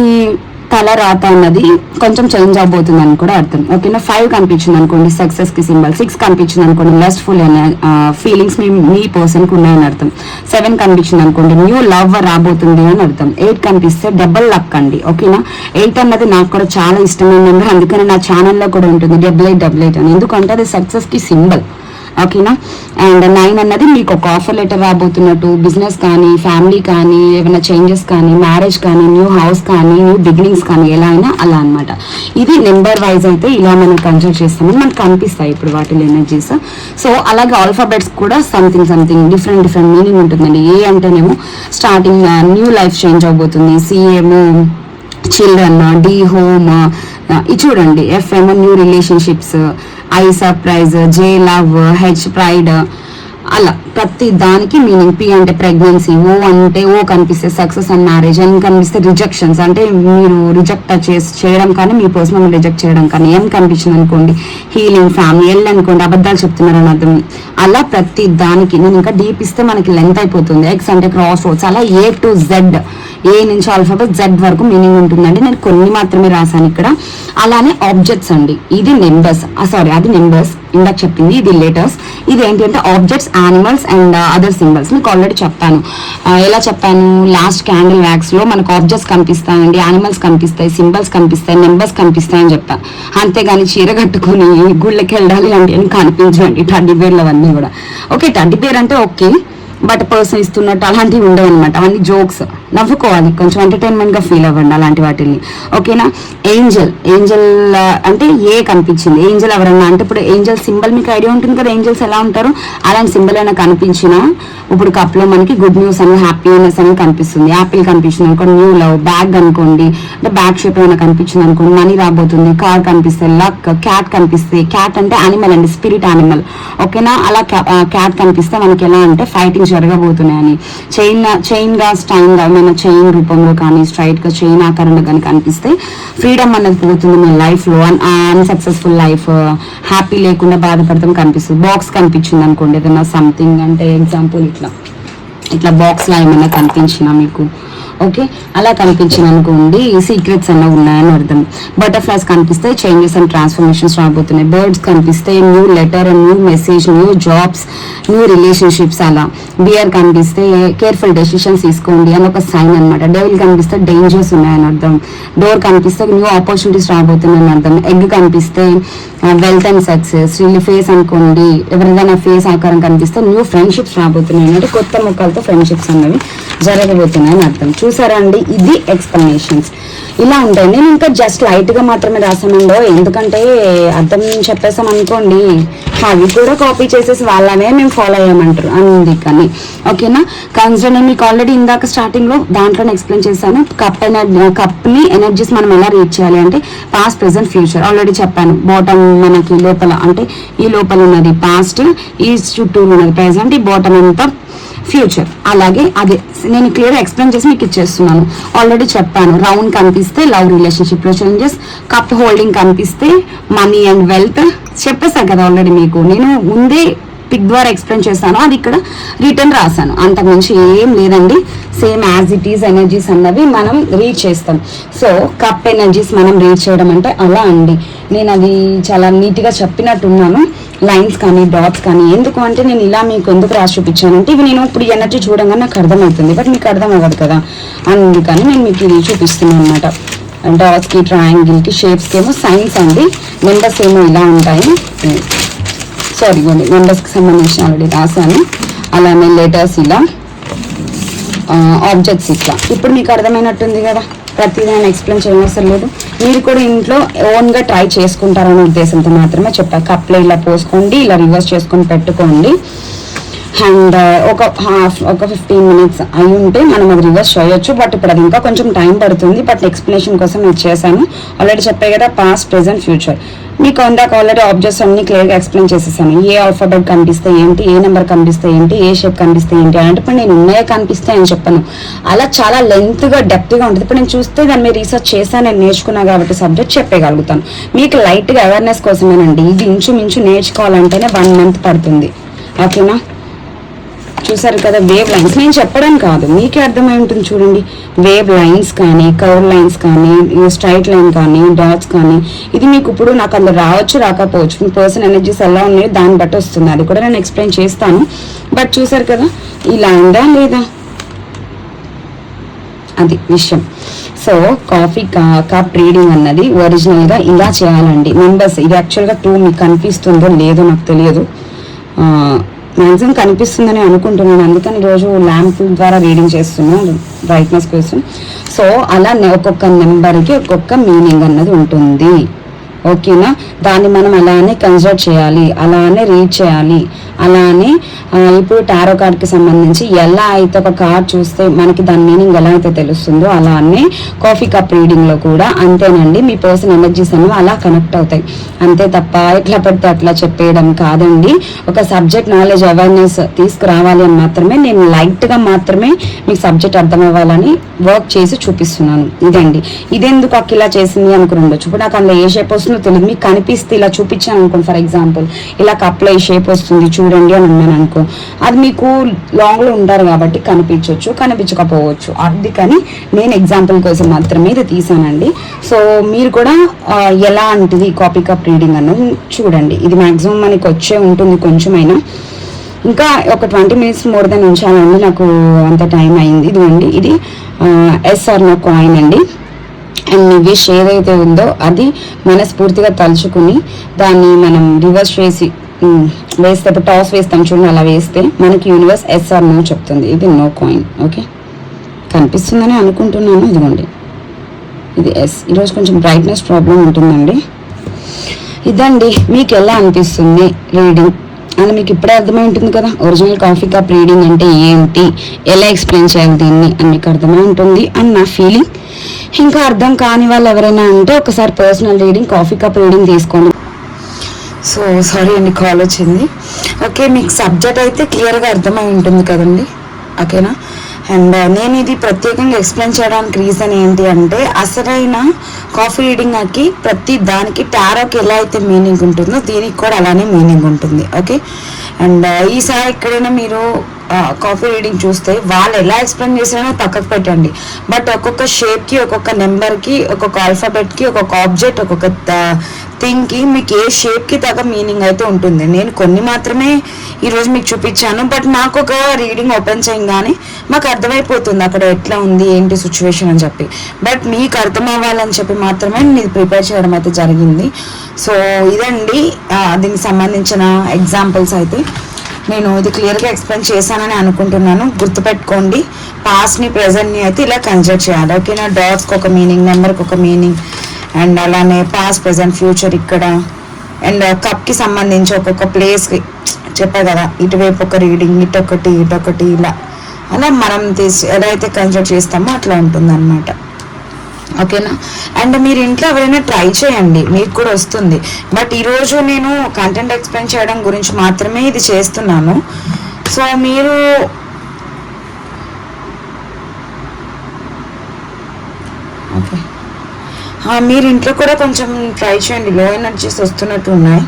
తల రాత అన్నది కొంచెం చేంజ్ అవబోతుంది అని కూడా అర్థం, ఓకేనా. 5 కనిపించింది అనుకోండి, సక్సెస్ కి సింబల్. 6 కనిపించింది అనుకోండి, లస్ట్ఫుల్ అనే ఫీలింగ్స్ మీ పర్సన్ కి ఉన్నాయని అర్థం. 7 కనిపించింది అనుకోండి, న్యూ లవ్ రాబోతుంది అని అర్థం. 8 కనిపిస్తే డబుల్ లక్ అండి, ఓకేనా. 8 అన్నది నాకు కూడా చాలా ఇష్టమైన నెంబర్, అందుకని నా ఛానల్లో కూడా ఉంటుంది 8888 అని, ఎందుకంటే అది సక్సెస్ కి సింబల్. ఓకేనా. అండ్ 9 అన్నది మీకు ఒక ఆఫర్ లెటర్ రాబోతున్నట్టు, బిజినెస్ కానీ, ఫ్యామిలీ కానీ, ఏమైనా చేంజెస్ కానీ, మ్యారేజ్ కానీ, న్యూ హౌస్ కానీ, న్యూ బిగినింగ్స్ కానీ, ఎలా అయినా అలా అనమాట. ఇది నెంబర్ వైజ్ అయితే ఇలా మనం కన్సిడర్ చేస్తామని మనకు కనిపిస్తాయి ఇప్పుడు వాటిలో ఎనర్జీస్. సో అలాగే ఆల్ఫాబెట్స్ కూడా సంథింగ్ డిఫరెంట్ మీనింగ్ ఉంటుందండి. ఏ అంటేనేమో స్టార్టింగ్ న్యూ లైఫ్ చేంజ్ అవబోతుంది, సిఏమో చిల్డ్రన్, డి హోమ్, ఇది చూడండి, ఎఫ్ ఏమో new relationships, I surprise, J love, H pride, అలా ప్రతి దానికి మీనింగ్. పి అంటే ప్రెగ్నెన్సీ, ఓ అంటే ఓ కనిపిస్తే సక్సెస్ అండ్ మ్యారేజ్, ఎన్ కనిపిస్తే రిజెక్షన్స్ అంటే మీరు రిజెక్ట్ చేయడం కానీ మీ పర్సనల్ రిజెక్ట్ చేయడం కానీ, ఎం కనిపించింది అనుకోండి హీలింగ్, ఫ్యామిలీ, ఎల్ అనుకోండి అబద్ధాలు చెప్తున్నారని అర్థం. అలా ప్రతి దానికి నేను ఇంకా డీప్ ఇస్తే మనకి లెంత్ అయిపోతుంది. ఎక్స్ అంటే క్రాస్ రోడ్స్, అలా ఏ టు జెడ్, ఏ నుంచి ఆల్ఫాబెట్ జెడ్ వరకు మీనింగ్ ఉంటుందండి. నేను కొన్ని మాత్రమే రాశాను ఇక్కడ. అలానే ఆబ్జెక్ట్స్ అండి, ఇది నెంబర్స్, సారీ అది నెంబర్స్ ఇందాక చెప్పింది, ఇది లెటర్స్. ఇది ఏంటి అంటే objects, animals and other symbols. మీకు ఆల్రెడీ చెప్పాను. ఎలా చెప్పాను, లాస్ట్ క్యాండిల్ వ్యాక్స్ లో మనకు ఆబ్జెక్ట్స్ కనిపిస్తాయండి, యానిమల్స్ కనిపిస్తాయి, సింబల్స్ కనిపిస్తాయి, నెంబర్స్ కనిపిస్తాయి అని చెప్పాను. అంతేగాని చీర కట్టుకుని గుళ్ళకి వెళ్ళాలి అంటే అని కనిపించండి టడ్డీ బేర్లు అవన్నీ కూడా. ఓకే, టడ్డీ బేర్ అంటే ఓకే, బట్ పర్సన్ ఇస్తున్నట్టు అలాంటివి ఉండవు అనమాట. అవన్నీ జోక్స్, నవ్వుకోవాలి, కొంచెం ఎంటర్టైన్మెంట్ గా ఫీల్ అవ్వండి అలాంటి వాటిని. ఓకేనా. ఏంజల్ అంటే ఏ కనిపించింది, ఏంజల్ ఎవరన్నా అంటే ఇప్పుడు ఏంజల్ సింబల్ మీకు ఐడియా ఉంటుంది కదా, ఏంజల్స్ ఎలా ఉంటారు, అలాంటి సింబల్ అయినా కనిపించినా ఇప్పుడు కప్ లో మనకి గుడ్ న్యూస్ అని, హ్యాపీనెస్ అని కనిపిస్తుంది. యాపిల్ కనిపించింది అనుకోండి, న్యూ లవ్. బ్యాగ్ అనుకోండి, అంటే బ్యాగ్ షేప్ ఏమైనా కనిపించింది అనుకోండి, మనీ రాబోతుంది. కార్ కనిపిస్తే లక్. క్యాట్ కనిపిస్తే, క్యాట్ అంటే యానిమల్ అండి, స్పిరిట్ యానిమల్. ఓకేనా. అలా క్యాట్ కనిపిస్తే మనకి ఎలా అంటే ఫైటింగ్ జరగబోతున్నాయని. చైన్ గా స్టైన్ గా ఏమైనా చైన్ రూపంలో కానీ, స్ట్రైట్ గా చైన్ ఆకారంలో కానీ కనిపిస్తే ఫ్రీడమ్ అన్నది పోతుంది మన లైఫ్ లో. అన్సక్సెస్ఫుల్ లైఫ్, హ్యాపీ లేకుండా బాధపడతాం కనిపిస్తుంది. బాక్స్ కనిపించింది అనుకోండి, ఏదైనా సంథింగ్ అంటే ఎగ్జాంపుల్ ఇట్లా బాక్స్ లా ఏమైనా కనిపించినా మీకు, ఓకే, అలా కనిపించింది అనుకోండి సీక్రెట్స్ అన్న ఉన్నాయని అర్థం. బటర్ఫ్లైస్ కనిపిస్తే చేంజెస్ అండ్ ట్రాన్స్ఫర్మేషన్స్ రాబోతున్నాయి. బర్డ్స్ కనిపిస్తే new letter, new message, new jobs, new relationships. అలా బియర్ కనిపిస్తే కేర్ఫుల్ డెసిషన్స్ తీసుకోండి అని ఒక సైన్ అనమాట. డెవిల్ కనిపిస్తే డేంజర్స్ ఉన్నాయని అర్థం. డోర్ కనిపిస్తే న్యూ ఆపర్చునిటీస్ రాబోతున్నాయని అర్థం. ఎగ్ కనిపిస్తే వెల్త్ అండ్ సక్సెస్. వీళ్ళు ఫేస్ అనుకోండి, ఎవరిదైనా ఫేస్ ఆకారం కనిపిస్తే న్యూ ఫ్రెండ్షిప్స్ రాబోతున్నాయి అంటే కొత్త ముఖాలతో ఫ్రెండ్షిప్స్ అనేవి జరగబోతున్నాయని అర్థం. చూసారా అండి, ఇది ఎక్స్ప్లెనేషన్స్ ఇలా ఉంటాయి. నేను ఇంకా జస్ట్ లైట్ గా మాత్రమే రాసానండో, ఎందుకంటే అర్థం చెప్పేసాం అనుకోండి అవి కూడా కాపీ చేసేసి వాళ్ళనే మేము ఫాలో అయ్యామంటారు అంది కానీ. ఓకేనా. కన్సర్న్ నేను మీకు ఆల్రెడీ ఇందాక స్టార్టింగ్ లో దాంట్లోనే ఎక్స్ప్లెయిన్ చేశాను. కప్ ని ఎనర్జీస్ మనం ఎలా రీచ్ చేయాలి అంటే పాస్ట్, ప్రెసెంట్, ఫ్యూచర్ ఆల్రెడీ చెప్పాను. బాటమ్ మనకి లోపల అంటే ఈ లోపల ఉన్నది పాస్ట్, ఈ చుట్టూ ఉన్నది ప్రెసెంట్, ఈ బాటమ్ అంతా ఫ్యూచర్. అలాగే అదే నేను క్లియర్ ఎక్స్ప్లెయిన్ చేసి మీకు ఇచ్చేస్తున్నాను. ఆల్రెడీ చెప్పాను, రౌండ్ కనిపిస్తే లవ్ రిలేషన్షిప్ లో చేంజెస్, కప్ హోల్డింగ్ కనిపిస్తే మనీ అండ్ వెల్త్ చెప్పేసాను కదా ఆల్రెడీ మీకు. నేను ముందే పిక్ ద్వారా ఎక్స్ప్లెయిన్ చేస్తాను, అది ఇక్కడ రిటర్న్ రాశాను. అంతకుమించి ఏం లేదండి, same as it is energies అన్నవి మనం రీచ్ చేస్తాం. సో కప్ ఎనర్జీస్ మనం రీచ్ చేయడం అంటే అలా అండి. నేను అది చాలా నీట్గా చెప్పినట్టున్నాను, లైన్స్ కానీ డాట్స్ కానీ. ఎందుకు అంటే నేను ఇలా మీకు ఎందుకు రాసి చూపించానంటే ఇవి నేను ఇప్పుడు ఎనర్జీ చూడంగానే నాకు అర్థమవుతుంది, బట్ మీకు అర్థం అవ్వదు కదా, అందుకని నేను మీకు ఇది చూపిస్తున్నాను అనమాట. డాట్స్కి, ట్రయాంగిల్కి, షేప్స్కి ఏమో సైన్స్ అండి, నెంబర్స్ ఏమో ఇలా ఉంటాయి. సారీ అండి, నెంబర్స్కి సంబంధించిన ఆల్రెడీ రాశాను. అలానే లెటర్స్ ఇలా, ఆబ్జెక్ట్స్ ఇట్లా. ఇప్పుడు మీకు అర్థమైనట్టుంది కదా, ప్రతిదీ నేను ఎక్స్ప్లెయిన్ చేయవలసిన లేదు. మీరు కూడా ఇంట్లో ఓన్గా ట్రై చేసుకుంటారనే ఉద్దేశంతో మాత్రమే చెప్పాను. కప్లో ఇలా పోసుకోండి, ఇలా రివర్స్ చేసుకొని పెట్టుకోండి. అండ్ ఒక 15 minutes అయి ఉంటే మనం అది రివర్స్ చేయొచ్చు, బట్ ఇప్పుడు అది ఇంకా కొంచెం టైం పడుతుంది. బట్ ఎక్స్ప్లెనేషన్ కోసం ఇది చేశాను. ఆల్రెడీ చెప్పాయి కదా పాస్ట్, ప్రెసెంట్, ఫ్యూచర్. మీకు అందాక ఆల్రెడీ ఆబ్జెక్ట్స్ అన్ని క్లియర్గా ఎక్స్ప్లెయిన్ చేసేసాను. ఏ ఆల్ఫాబెట్ కనిపిస్తే ఏంటి, ఏ నెంబర్ కనిపిస్తే ఏంటి, ఏ షేప్ కనిపిస్తే ఏంటి అంటే ఇప్పుడు నేను ఉన్నాయే కనిపిస్తాయి అని చెప్పాను. అలా చాలా లెంత్గా డెప్త్గా ఉంటుంది. ఇప్పుడు నేను చూస్తే దాన్ని మీరు రీసెర్చ్ చేశాను, నేను నేర్చుకున్నా కాబట్టి సబ్జెక్ట్ చెప్పగలుగుతాను. మీకు లైట్గా అవేర్నెస్ కోసమేనండి. ఇది ఇంచుమించు నేర్చుకోవాలంటేనే 1 month పడుతుంది. ఓకేనా. చూసారు కదా, వేవ్ లైన్స్ నేను చెప్పడం కాదు, మీకే అర్థమై ఉంటుంది చూడండి. వేవ్ లైన్స్ కానీ, కర్వ్ లైన్స్ కానీ, స్ట్రైట్ లైన్ కానీ, డాట్స్ కానీ, ఇది మీకు ఇప్పుడు నాకు అందులో రావచ్చు రాకపోవచ్చు, మీ పర్సన్ ఎనర్జీస్ ఎలా ఉన్నాయో దాన్ని బట్టి వస్తుంది. అది కూడా నేను ఎక్స్ప్లెయిన్ చేస్తాను. బట్ చూసారు కదా, ఇలా ఉందా లేదా అది విషయం. సో కాఫీ కప్ రీడింగ్ అన్నది ఒరిజినల్గా ఇలా చేయాలండి. నెంబర్స్ ఇది యాక్చువల్గా 2 మీకు కనిపిస్తుందో లేదో నాకు తెలియదు. మ్యాక్సిమం కనిపిస్తుందని అనుకుంటున్నాను, అందుకని ఈరోజు ల్యాంప్ ద్వారా రీడింగ్ చేస్తున్నాను బ్రైట్నెస్ కోసం. సో అలా ఒక్కొక్క నెంబర్కి ఒక్కొక్క మీనింగ్ అన్నది ఉంటుంది, ఓకేనా. దాన్ని మనం అలానే కన్సిడర్ చేయాలి, అలానే రీడ్ చేయాలి. అలానే ఇప్పుడు టారో కార్డ్కి సంబంధించి ఎలా అయితే ఒక కార్డ్ చూస్తే మనకి దాని మీనింగ్ ఎలా అయితే తెలుస్తుందో అలానే కాఫీ కప్ రీడింగ్లో కూడా అంతేనండి. మీ పర్సన్ ఎనర్జీస్ అనేవి అలా కనెక్ట్ అవుతాయి, అంతే తప్ప ఎట్లా పడితే అట్లా చెప్పేయడం కాదండి. ఒక సబ్జెక్ట్ నాలెడ్జ్ అవేర్నెస్ తీసుకురావాలి అని మాత్రమే, నేను లైట్గా మాత్రమే మీకు సబ్జెక్ట్ అర్థం అవ్వాలని వర్క్ చేసి చూపిస్తున్నాను. ఇదండి, ఇదెందుకు అక్క ఇలా చేసింది అనుకుని ఉండొచ్చు. ఇప్పుడు నాకు అందులో ఏ షేప్ వస్తుందో తెలియదు, మీకు కనిపిస్తే ఇలా చూపించాను అనుకోండి. ఫర్ ఎగ్జాంపుల్ ఇలా కప్లో ఈ షేప్ వస్తుంది చూడండి అని అన్నాను అనుకో, అది మీకు లాంగ్లో ఉంటారు కాబట్టి కనిపించవచ్చు, కనిపించకపోవచ్చు. అందుకని నేను ఎగ్జాంపుల్ కోసం మాత్రమే ఇది తీసానండి. సో మీరు కూడా ఎలాంటిది కాపీ కప్ రీడింగ్ అన్నది చూడండి. ఇది మ్యాక్సిమం మనకి వచ్చే ఉంటుంది కొంచెమైనా. ఇంకా ఒక 20 minutes మోర్ దెన్ ఉంచాలండి, నాకు అంత టైం అయింది. ఇదిగోండి, ఇది ఎస్ఆర్ నో కాయిన్ అండి. అండ్ మీ విష్ ఏదైతే ఉందో అది మనస్ఫూర్తిగా తలుచుకుని దాన్ని మనం రివర్స్ చేసి వేస్తే, ఇప్పుడు టాస్ వేస్తాం చూడండి, అలా వేస్తే మనకి యూనివర్స్ ఎస్ఆర్ నో చెప్తుంది. ఇది నో కాయిన్, ఓకే. కనిపిస్తుందని అనుకుంటున్నాను. ఇదిగోండి, ఇది ఎస్. ఈరోజు కొంచెం బ్రైట్నెస్ ప్రాబ్లం ఉంటుందండి. ఇదండి, మీకు ఎలా అనిపిస్తుంది రీడింగ్ అని మీకు ఇప్పుడే అర్థమై ఉంటుంది కదా. ఒరిజినల్ కాఫీ కప్ రీడింగ్ అంటే ఏంటి, ఎలా ఎక్స్ప్లెయిన్ చేయాలి దీన్ని అని మీకు అర్థమై ఉంటుంది అని నా ఫీలింగ్. ఇంకా అర్థం కాని వాళ్ళు ఎవరైనా ఉంటే ఒకసారి personal reading coffee cup reading తీసుకోండి. సో సారీ అండి, కాల్ వచ్చింది. ఓకే, మీకు సబ్జెక్ట్ అయితే క్లియర్గా అర్థమై ఉంటుంది కదండి, ఓకేనా. అండ్ నేను ఇది ప్రత్యేకంగా ఎక్స్ప్లెయిన్ చేయడానికి రీజన్ ఏంటి అంటే, అసలైన కాఫీ రీడింగ్కి ప్రతి దానికి టారోకి ఎలా అయితే మీనింగ్ ఉంటుందో దీనికి కూడా అలానే మీనింగ్ ఉంటుంది, ఓకే. అండ్ ఈసారి ఎక్కడైనా మీరు కాఫీ రీడింగ్ చూస్తే వాళ్ళు ఎలా ఎక్స్ప్లెయిన్ చేసారో పక్కకు పెట్టండి. బట్ ఒక్కొక్క షేప్కి, ఒక్కొక్క నెంబర్కి, ఒక్కొక్క ఆల్ఫాబెట్కి, ఒక్కొక్క ఆబ్జెక్ట్, ఒక్కొక్క థింగ్కి మీకు ఏ షేప్కి తగ్గ మీనింగ్ అయితే ఉంటుంది. నేను కొన్ని మాత్రమే ఈరోజు మీకు చూపించాను, బట్ నాకు ఒక రీడింగ్ ఓపెన్ చేయగానే మాకు అర్థమైపోతుంది అక్కడ ఎట్లా ఉంది ఏంటి సిచ్యువేషన్ అని చెప్పి. బట్ మీకు అర్థం అవ్వాలని చెప్పి మాత్రమే నేను ప్రిపేర్ చేయడం అయితే జరిగింది. సో ఇదండి దీనికి సంబంధించిన ఎగ్జాంపుల్స్ అయితే నేను ఇది క్లియర్గా ఎక్స్ప్లెయిన్ చేశానని అనుకుంటున్నాను. గుర్తుపెట్టుకోండి, పాస్ట్ని ప్రెజెంట్ని అయితే ఇలా కన్సిడర్ చేయాలి, ఓకేనా. డాట్స్కి ఒక మీనింగ్, నెంబర్కి ఒక మీనింగ్, అండ్ అలానే పాస్ట్ ప్రెజెంట్ ఫ్యూచర్ ఇక్కడ. అండ్ కప్కి సంబంధించి ఒక్కొక్క ప్లేస్కి చెప్పా కదా, ఇటువైపు ఒక రీడింగ్, ఇటొకటి ఇటొకటి, ఇలా అలా మనం ఎలా అయితే కన్సిడర్ చేస్తామో అట్లా ఉంటుంది అనమాట, ఓకేనా. అండ్ మీరు ఇంట్లో ఎవరైనా ట్రై చేయండి, మీకు కూడా వస్తుంది. బట్ ఈరోజు నేను కంటెంట్ ఎక్స్ప్లెయిన్ చేయడం గురించి మాత్రమే ఇది చేస్తున్నాను. సో మీరు ఓకే, మీరు ఇంట్లో కూడా కొంచెం ట్రై చేయండి, లో ఎనర్జీస్ వస్తున్నట్టు ఉన్నాయి.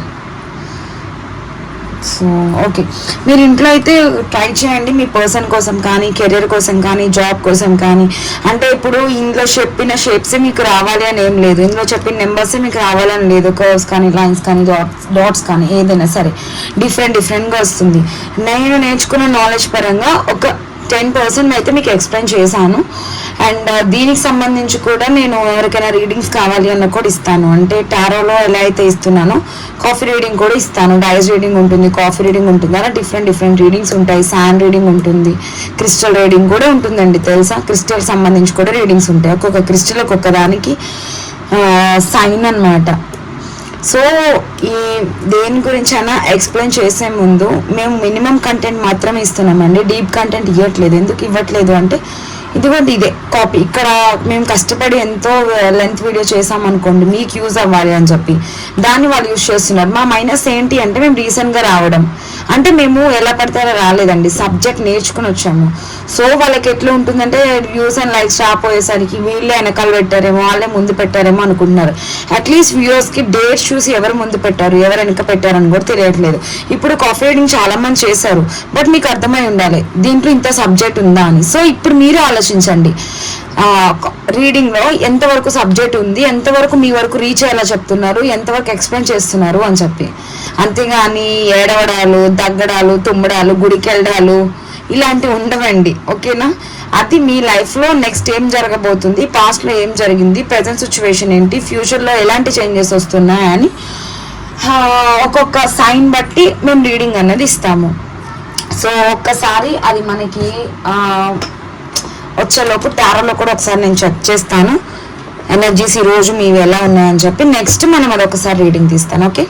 సో ఓకే, మీరు ఇంట్లో అయితే ట్రై చేయండి మీ పర్సన్ కోసం కానీ, కెరీర్ కోసం కానీ, జాబ్ కోసం కానీ. అంటే ఇప్పుడు ఇందులో చెప్పిన షేప్సే మీకు రావాలి అని ఏం లేదు, ఇందులో చెప్పిన నెంబర్సే మీకు రావాలని లేదు. కర్వ్స్ కానీ, లైన్స్ కానీ, డాట్స్ కానీ ఏదైనా సరే డిఫరెంట్గా వస్తుంది. నేను నేర్చుకున్న నాలెడ్జ్ పరంగా ఒక 10% అయితే మీకు ఎక్స్ప్లెయిన్ చేశాను. అండ్ దీనికి సంబంధించి కూడా నేను ఎవరికైనా రీడింగ్స్ కావాలి అన్న కూడా ఇస్తాను. అంటే టారోలో ఎలా అయితే ఇస్తున్నానో కాఫీ రీడింగ్ కూడా ఇస్తాను. డైస్ రీడింగ్ ఉంటుంది, కాఫీ రీడింగ్ ఉంటుంది, అలా డిఫరెంట్ రీడింగ్స్ ఉంటాయి. శాండ్ రీడింగ్ ఉంటుంది, క్రిస్టల్ రీడింగ్ కూడా ఉంటుందండి, తెలుసా. క్రిస్టల్ సంబంధించి కూడా రీడింగ్స్ ఉంటాయి. ఒక్కొక్క క్రిస్టల్ ఒక్కొక్క దానికి సైన్ అన్నమాట. సో ఈ దేని గురించి అయినా ఎక్స్ప్లెయిన్ చేసే ముందు మేము మినిమం కంటెంట్ మాత్రమే ఇస్తున్నామండి, డీప్ కంటెంట్ ఇవ్వట్లేదు. ఎందుకు ఇవ్వట్లేదు అంటే, ఇదిగోండి ఇదే కాపీ. ఇక్కడ మేము కష్టపడి ఎంతో లెంత్ వీడియో చేసామనుకోండి, మీకు యూజ్ అవ్వాలి అని చెప్పి దాన్ని వాళ్ళు యూజ్ చేస్తున్నారు. మా మైనస్ ఏంటి అంటే, మేము రీసెంట్గా రావడం, అంటే మేము ఎలా పడితే అలా రాలేదండి, సబ్జెక్ట్ నేర్చుకుని వచ్చాము. సో వాళ్ళకి ఎట్లా ఉంటుందంటే, వ్యూస్ అండ్ లైక్స్ రాపోయేసరికి వీళ్ళే వెనకాల పెట్టారేమో, వాళ్ళే ముందు పెట్టారేమో అనుకుంటున్నారు. అట్లీస్ట్ వ్యూవర్స్కి డేట్స్ చూసి ఎవరు ముందు పెట్టారు, ఎవరు వెనక పెట్టారని కూడా తెలియట్లేదు. ఇప్పుడు కాఫీ రీడింగ్ చాలా మంది చేశారు, బట్ మీకు అర్థమై ఉండాలి దీంట్లో ఇంత సబ్జెక్ట్ ఉందా అని. సో ఇప్పుడు మీరు ఆలోచించండి, రీడింగ్లో ఎంతవరకు సబ్జెక్ట్ ఉంది, ఎంతవరకు మీ వరకు రీచ్ అయ్యేలా చెప్తున్నారు, ఎంతవరకు ఎక్స్ప్లెయిన్ చేస్తున్నారు అని చెప్పి. అంతేగాని ఏడవడాలు, దగ్గడాలు, తుమ్మడాలు, గుడికి వెళ్ళడాలు ఇలాంటివి ఉండవండి, ఓకేనా. అది మీ లైఫ్లో నెక్స్ట్ ఏం జరగబోతుంది, పాస్ట్లో ఏం జరిగింది, ప్రజెంట్ సిచ్యువేషన్ ఏంటి, ఫ్యూచర్లో ఎలాంటి చేంజెస్ వస్తున్నాయని ఒక్కొక్క సైన్ బట్టి మేము రీడింగ్ అనేది ఇస్తాము. సో ఒక్కసారి అది మనకి వచ్చేలోపు టారోలో కూడా ఒకసారి నేను చెక్ చేస్తాను ఎనర్జీస్ ఈరోజు మీవి ఎలా ఉన్నాయని చెప్పి. నెక్స్ట్ మనం అదొకసారి రీడింగ్ తీస్తాను. ఓకే.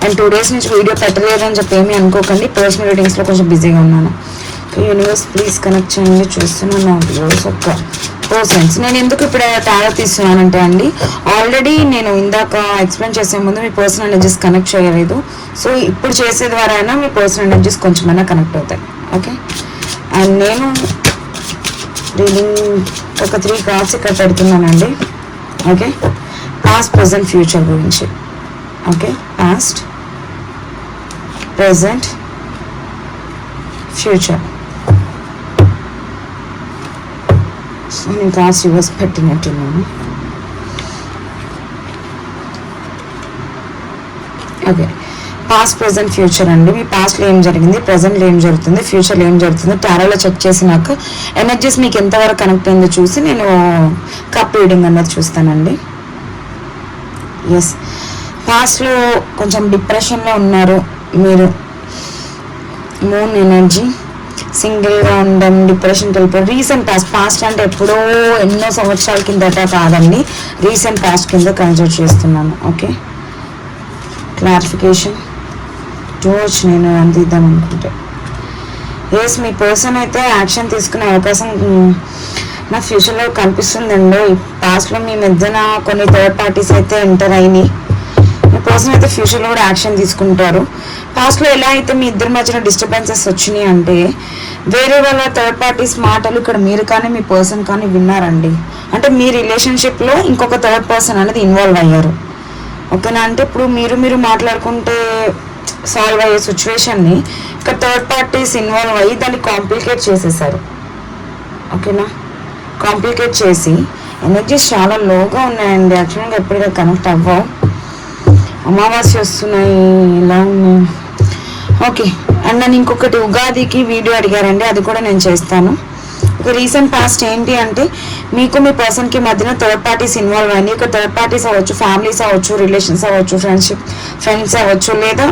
అండ్ 2 days నుంచి వీడియో పెట్టలేదు అని చెప్పి ఏమీ అనుకోకండి, పర్సనల్ రీడింగ్స్లో కొంచెం బిజీగా ఉన్నాను. యూనివర్స్ ప్లీజ్ కనెక్ట్ చేయండి. చూస్తున్నాను నా వ్యూస్ ఒక్క పర్సన్స్. నేను ఎందుకు ఇప్పుడు టారో తీస్తున్నానంటే అండి, ఆల్రెడీ నేను ఇందాక ఎక్స్ప్లెయిన్ చేసే ముందు మీ పర్సనల్ ఎనర్జీస్ కనెక్ట్ చేయలేదు. సో ఇప్పుడు చేసే ద్వారా అయినా మీ పర్సనల్ ఎనర్జీస్ కొంచెమైనా కనెక్ట్ అవుతాయి. ఓకే. అండ్ నేను రీడింగ్ ఒక 3 cards ఇక్కడ పెడుతున్నానండి. ఓకే. పాస్ట్, ప్రెజెంట్, ఫ్యూచర్ గురించి. Okay. Past, present, future. So నేను కార్డ్స్ రివర్స్ పెట్టినట్టున్నాను. ఓకే. పాస్ట్, ప్రెజెంట్, ఫ్యూచర్ అండి. మీ పాస్ట్లో ఏం జరిగింది, ప్రెజెంట్లో ఏం జరుగుతుంది, ఫ్యూచర్లో ఏం జరుగుతుంది టారోలో చెక్ చేసినాక ఎనర్జీస్ మీకు ఎంతవరకు కనెక్ట్ అయిందో చూసి నేను కప్ రీడింగ్ అన్నది చూస్తానండి. ఎస్, పాస్ట్లో కొంచెం డిప్రెషన్లో ఉన్నారు మీరు. మూన్ ఎనర్జీ, సింగిల్గా ఉండడం, డిప్రెషన్కి వెళ్ళిపోవడం. రీసెంట్ పాస్ట్ అంటే ఎప్పుడో ఎన్నో సంవత్సరాల కిందట కాదండి, రీసెంట్ పాస్ట్ కింద కన్సిడర్ చేస్తున్నాను. ఓకే. క్లారిఫికేషన్ టోర్చ్ నేను అందిద్దాం అనుకుంటే. ఎస్, మీ పర్సన్ అయితే యాక్షన్ తీసుకునే అవకాశం నా ఫ్యూచర్లో కనిపిస్తుందండి. పాస్ట్లో మీ మధ్యన కొన్ని థర్డ్ పార్టీస్ అయితే ఎంటర్ అయినాయి. మీ పర్సన్ అయితే ఫ్యూచర్లో కూడా యాక్షన్ తీసుకుంటారు. పాస్ట్లో ఎలా అయితే మీ ఇద్దరి మధ్యన డిస్టర్బెన్సెస్ వచ్చినాయి అంటే వేరే వాళ్ళ థర్డ్ పార్టీస్ మాటలు ఇక్కడ మీరు కానీ మీ పర్సన్ కానీ విన్నారండి. అంటే మీ రిలేషన్షిప్లో ఇంకొక థర్డ్ పర్సన్ అనేది ఇన్వాల్వ్ అయ్యారు. ఓకేనా. అంటే ఇప్పుడు మీరు మాట్లాడుకుంటే సాల్వ్ అయ్యే సిచ్యువేషన్ని ఇక్కడ థర్డ్ పార్టీస్ ఇన్వాల్వ్ అయ్యి దాన్ని కాంప్లికేట్ చేసేసారు. ఓకేనా. కాంప్లికేట్ చేసి ఎనర్జీస్ చాలా లోగా ఉన్నాయండి. యాక్చువల్గా ఎప్పుడైనా కనెక్ట్ అవ్వవు. అమావాస్య వస్తున్నాయి, ఇలా ఉన్నాయి. ఓకే. అండ్ నన్ను ఇంకొకటి ఉగాదికి వీడియో అడిగారండి, అది కూడా నేను చేస్తాను. ఒక రీసెంట్ పాస్ట్ ఏంటి అంటే మీకు మీ పర్సన్కి మధ్యన థర్డ్ పార్టీస్ ఇన్వాల్వ్ అయ్యి, ఒక థర్డ్ పార్టీస్ అవ్వచ్చు, ఫ్యామిలీస్ అవ్వచ్చు, రిలేషన్స్ అవ్వచ్చు, ఫ్రెండ్స్ అవ్వచ్చు, లేదా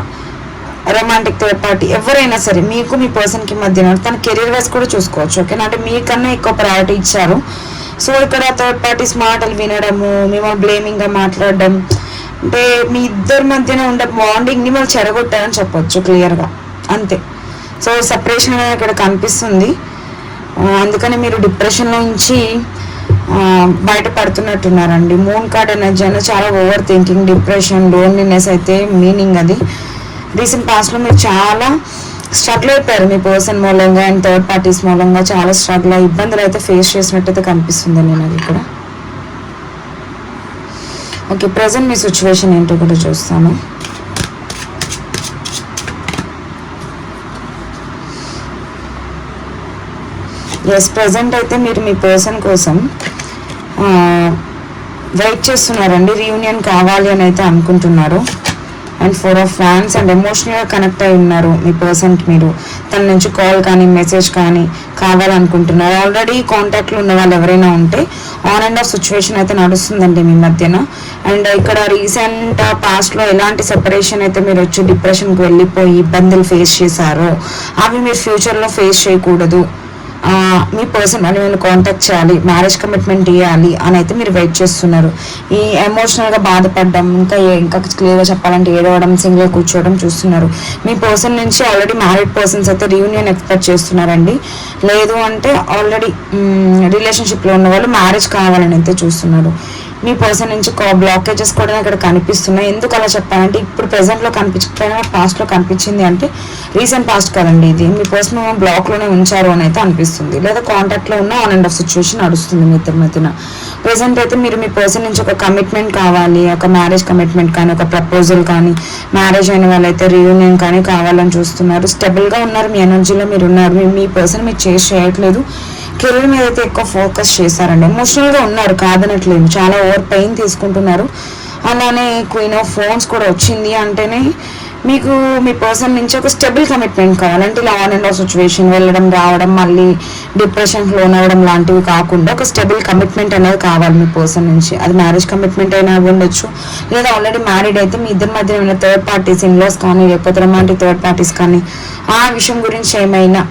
రొమాంటిక్ థర్డ్ పార్టీ ఎవరైనా సరే మీకు మీ పర్సన్కి మధ్యన తన కెరీర్ వైజ్ కూడా చూసుకోవచ్చు. ఓకేనా. అంటే మీకన్నా ఎక్కువ ప్రయారిటీ ఇచ్చారు. సో ఇక్కడ థర్డ్ పార్టీస్ మాటలు వినడము, మిమ్మల్ని బ్లేమింగ్గా మాట్లాడడం, అంటే మీ ఇద్దరి మధ్యన ఉండే బాండింగ్ని వాళ్ళు చెడగొట్టారని చెప్పొచ్చు క్లియర్గా. అంతే. సో సెపరేషన్ అనేది ఇక్కడ కనిపిస్తుంది. అందుకని మీరు డిప్రెషన్లో నుంచి బయటపడుతున్నట్టున్నారండి. మూన్ కార్డ్ ఎనర్జీ అనేది చాలా ఓవర్ థింకింగ్, డిప్రెషన్, లోన్లీనెస్ అయితే మీనింగ్ అది. రీసెంట్ పాస్ట్లో మీరు చాలా స్ట్రగుల్ అయిపోయారు మీ పర్సన్ మూలంగా అండ్ థర్డ్ పార్టీస్ మూలంగా చాలా స్ట్రగుల్ అయ్యి ఇబ్బందులు అయితే ఫేస్ చేసినట్టయితే కనిపిస్తుంది నేను అది ఇక్కడ. ఓకే. ప్రజెంట్ మీ సిచ్యువేషన్ ఏంటో కూడా చూస్తాను. ఎస్, ప్రజెంట్ అయితే మీరు మీ పర్సన్ కోసం వెయిట్ చేస్తున్నారండి. రీయూనియన్ కావాలి అని అయితే అనుకుంటున్నారు. అండ్ 4 of Wands అండ్ ఎమోషనల్గా కనెక్ట్ అయి ఉన్నారు మీ పర్సన్కి. మీరు తన నుంచి కాల్ కానీ మెసేజ్ కానీ కావాలనుకుంటున్నారు. ఆల్రెడీ కాంటాక్ట్లో ఉన్న వాళ్ళు ఎవరైనా ఉంటే ఆన్ అండ్ ఆఫ్ సిచ్యువేషన్ అయితే నడుస్తుందండి మీ మధ్యన. అండ్ ఇక్కడ రీసెంట్ పాస్ట్లో ఎలాంటి సెపరేషన్ అయితే మీరు వచ్చి డిప్రెషన్కి వెళ్ళిపోయి ఇబ్బందులు ఫేస్ చేశారో అవి మీరు ఫ్యూచర్లో ఫేస్ చేయకూడదు. మీ పర్సన్ అని మీరు కాంటాక్ట్ చేయాలి, మ్యారేజ్ కమిట్మెంట్ ఇవ్వాలి అని అయితే మీరు వెయిట్ చేస్తున్నారు. ఈ ఎమోషనల్గా బాధపడడం, ఇంకా క్లియర్గా చెప్పాలంటే ఏడవడం, సింగిల్గా కూర్చోవడం చూస్తున్నారు. మీ పర్సన్ నుంచి ఆల్రెడీ మ్యారీడ్ పర్సన్స్ అయితే రీయూనియన్ ఎక్స్పెక్ట్ చేస్తున్నారండి. లేదు అంటే ఆల్రెడీ రిలేషన్షిప్లో ఉన్న వాళ్ళు మ్యారేజ్ కావాలని అయితే చూస్తున్నారు. మీ పర్సన్ నుంచి బ్లాకేజెస్ కూడా ఇక్కడ కనిపిస్తున్నాయి. ఎందుకు అలా చెప్పాలంటే ఇప్పుడు ప్రెసెంట్లో కనిపించకపోయినా పాస్ట్లో కనిపించింది అంటే రీసెంట్ పాస్ట్ కదండి ఇది. మీ పర్సన్ బ్లాక్లోనే ఉంచారు అని అయితే అనిపిస్తుంది, లేదా కాంటాక్ట్లో ఉన్న ఆన్ అండ్ ఆఫ్ సిచ్యువేషన్ నడుస్తుంది మీ ఇద్దరి మధ్యన. ప్రెసెంట్ అయితే మీరు మీ పర్సన్ నుంచి ఒక కమిట్మెంట్ కావాలి, ఒక మ్యారేజ్ కమిట్మెంట్ కానీ, ఒక ప్రపోజల్ కానీ, మ్యారేజ్ అయిన వాళ్ళైతే రీయూనియన్ కానీ కావాలని చూస్తున్నారు. స్టెబుల్గా ఉన్నారు, మీ ఎనర్జీలో మీరు ఉన్నారు. మీ పర్సన్ మీరు చేయట్లేదు. కెరీర్ మీద అయితే ఎక్కువ ఫోకస్ చేశారండి. ఎమోషనల్గా ఉన్నారు కాదనట్లేదు, చాలా ఓవర్ పెయిన్ తీసుకుంటున్నారు. అలానే క్వీన్ ఆఫ్ ఫోన్స్ కూడా వచ్చింది అంటేనే మీకు మీ పర్సన్ నుంచి ఒక స్టెబుల్ కమిట్మెంట్ కావాలంటే ఇలా ఆన్ అండ్ ఆఫ్ సిచ్యువేషన్ వెళ్ళడం రావడం మళ్ళీ డిప్రెషన్కి లోన్ అవ్వడం లాంటివి కాకుండా ఒక స్టెబుల్ కమిట్మెంట్ అనేది కావాలి మీ పర్సన్ నుంచి. అది మ్యారేజ్ కమిట్మెంట్ అయినా ఉండొచ్చు, లేదా ఆల్రెడీ మ్యారీడ్ అయితే మీ ఇద్దరి మధ్య ఏమైనా థర్డ్ పార్టీస్ ఇన్లాస్ కానీ లేకపోతే రొమాంటిక్ థర్డ్ పార్టీస్ కానీ ఆ విషయం గురించి ఏమైనా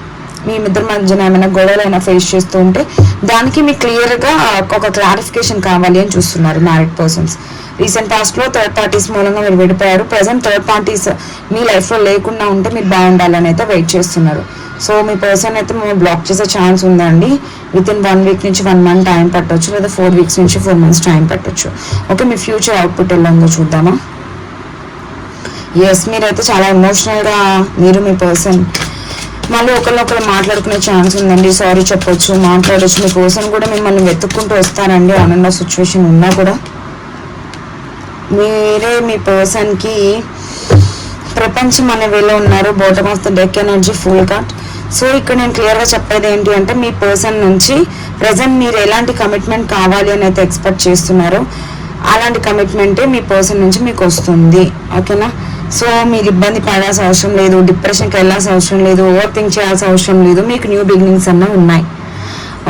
మీ ఇద్దరి మధ్యన ఏమైనా గొడవలైనా ఫేస్ చేస్తూ ఉంటే దానికి మీకు క్లియర్గా ఒక క్లారిఫికేషన్ కావాలి అని చూస్తున్నారు మ్యారీడ్ పర్సన్స్. రీసెంట్ పాస్ట్లో థర్డ్ పార్టీస్ మూలంగా మీరు విడిపోయారు. ప్రజెంట్ థర్డ్ పార్టీస్ మీ లైఫ్లో లేకుండా ఉంటే మీరు బాగుండాలని అయితే వెయిట్ చేస్తున్నారు. సో మీ పర్సన్ అయితే మేము బ్లాక్ చేసే ఛాన్స్ ఉందండి. విత్ ఇన్ 1 వీక్ నుంచి 1 మంత్ టైం పట్టొచ్చు, లేదా 4 వీక్స్ నుంచి 4 మంత్స్ టైం పట్టొచ్చు. ఓకే, మీ ఫ్యూచర్ అవుట్పుట్ ఎలా ఉందో చూద్దామా. ఎస్, మీరైతే చాలా ఎమోషనల్గా మీరు మీ పర్సన్ మళ్ళీ ఒకరు మాట్లాడుకునే ఛాన్స్ ఉందండి. సారీ చెప్పొచ్చు, మాట్లాడచ్చు. మీ పర్సన్ కూడా మిమ్మల్ని వెతుక్కుంటూ వస్తారండి. ఆన్ అండ్ ఆఫ్ సిచ్యువేషన్ ఉన్నా కూడా మీరే మీ పర్సన్కి ప్రపంచం అనే వేలో ఉన్నారు. Bottom of the deck energy full card. So ఇక్కడ నేను క్లియర్గా చెప్పేది ఏంటి అంటే మీ పర్సన్ నుంచి ప్రజెంట్ మీరు ఎలాంటి కమిట్మెంట్ కావాలి అని అయితే ఎక్స్పెక్ట్ చేస్తున్నారో అలాంటి కమిట్మెంటే మీ పర్సన్ నుంచి మీకు వస్తుంది. ఓకేనా. సో మీరు ఇబ్బంది పడాల్సిన అవసరం లేదు, డిప్రెషన్కి వెళ్ళాల్సిన అవసరం లేదు, ఓవర్ థింక్ చేయాల్సిన అవసరం లేదు. మీకు న్యూ బిగినింగ్స్ అన్న ఉన్నాయి.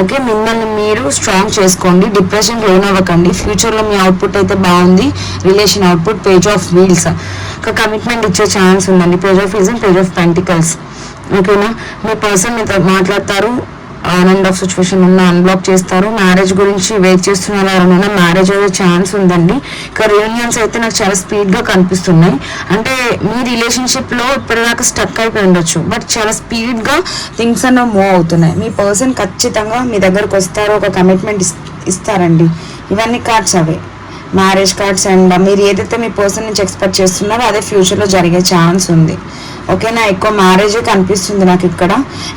ఓకే, మిమ్మల్ని మీరు స్ట్రాంగ్ చేసుకోండి, డిప్రెషన్ లోన్ అవ్వకండి. ఫ్యూచర్లో మీ అవుట్పుట్ అయితే బాగుంది. Relation output page of wheels, ఒక కమిట్మెంట్ ఇచ్చే ఛాన్స్ ఉందండి. Page of wheels and page of pentacles. ఓకేనా, మీ పర్సన్ మీతో మాట్లాడతారు. ఆన్ అండ్ ఆఫ్ సిచ్యువేషన్ ఉన్న అన్బ్లాక్ చేస్తారు. మ్యారేజ్ గురించి వెయిట్ చేస్తున్నారు. ఎవరైనా మ్యారేజ్ అయ్యే ఛాన్స్ ఉందండి. ఇక రియూనియన్స్ అయితే నాకు చాలా స్పీడ్గా కనిపిస్తున్నాయి. అంటే మీ రిలేషన్షిప్లో ఇప్పటిదాకా స్టక్ అయిపోయి ఉండొచ్చు, బట్ చాలా స్పీడ్గా థింగ్స్ అన్న మూవ్ అవుతున్నాయి. మీ పర్సన్ ఖచ్చితంగా మీ దగ్గరకు వస్తారు, ఒక కమిట్మెంట్ ఇస్తారండి. ఇవన్నీ cards away marriage cards. And మీరు ఏదైతే మీ పర్సన్ నుంచి ఎక్స్పెక్ట్ చేస్తున్నారో అదే ఫ్యూచర్లో జరిగే ఛాన్స్ ఉంది. ఓకేనా, ఎక్కువ మ్యారేజే కనిపిస్తుంది నాకు ఇక్కడ.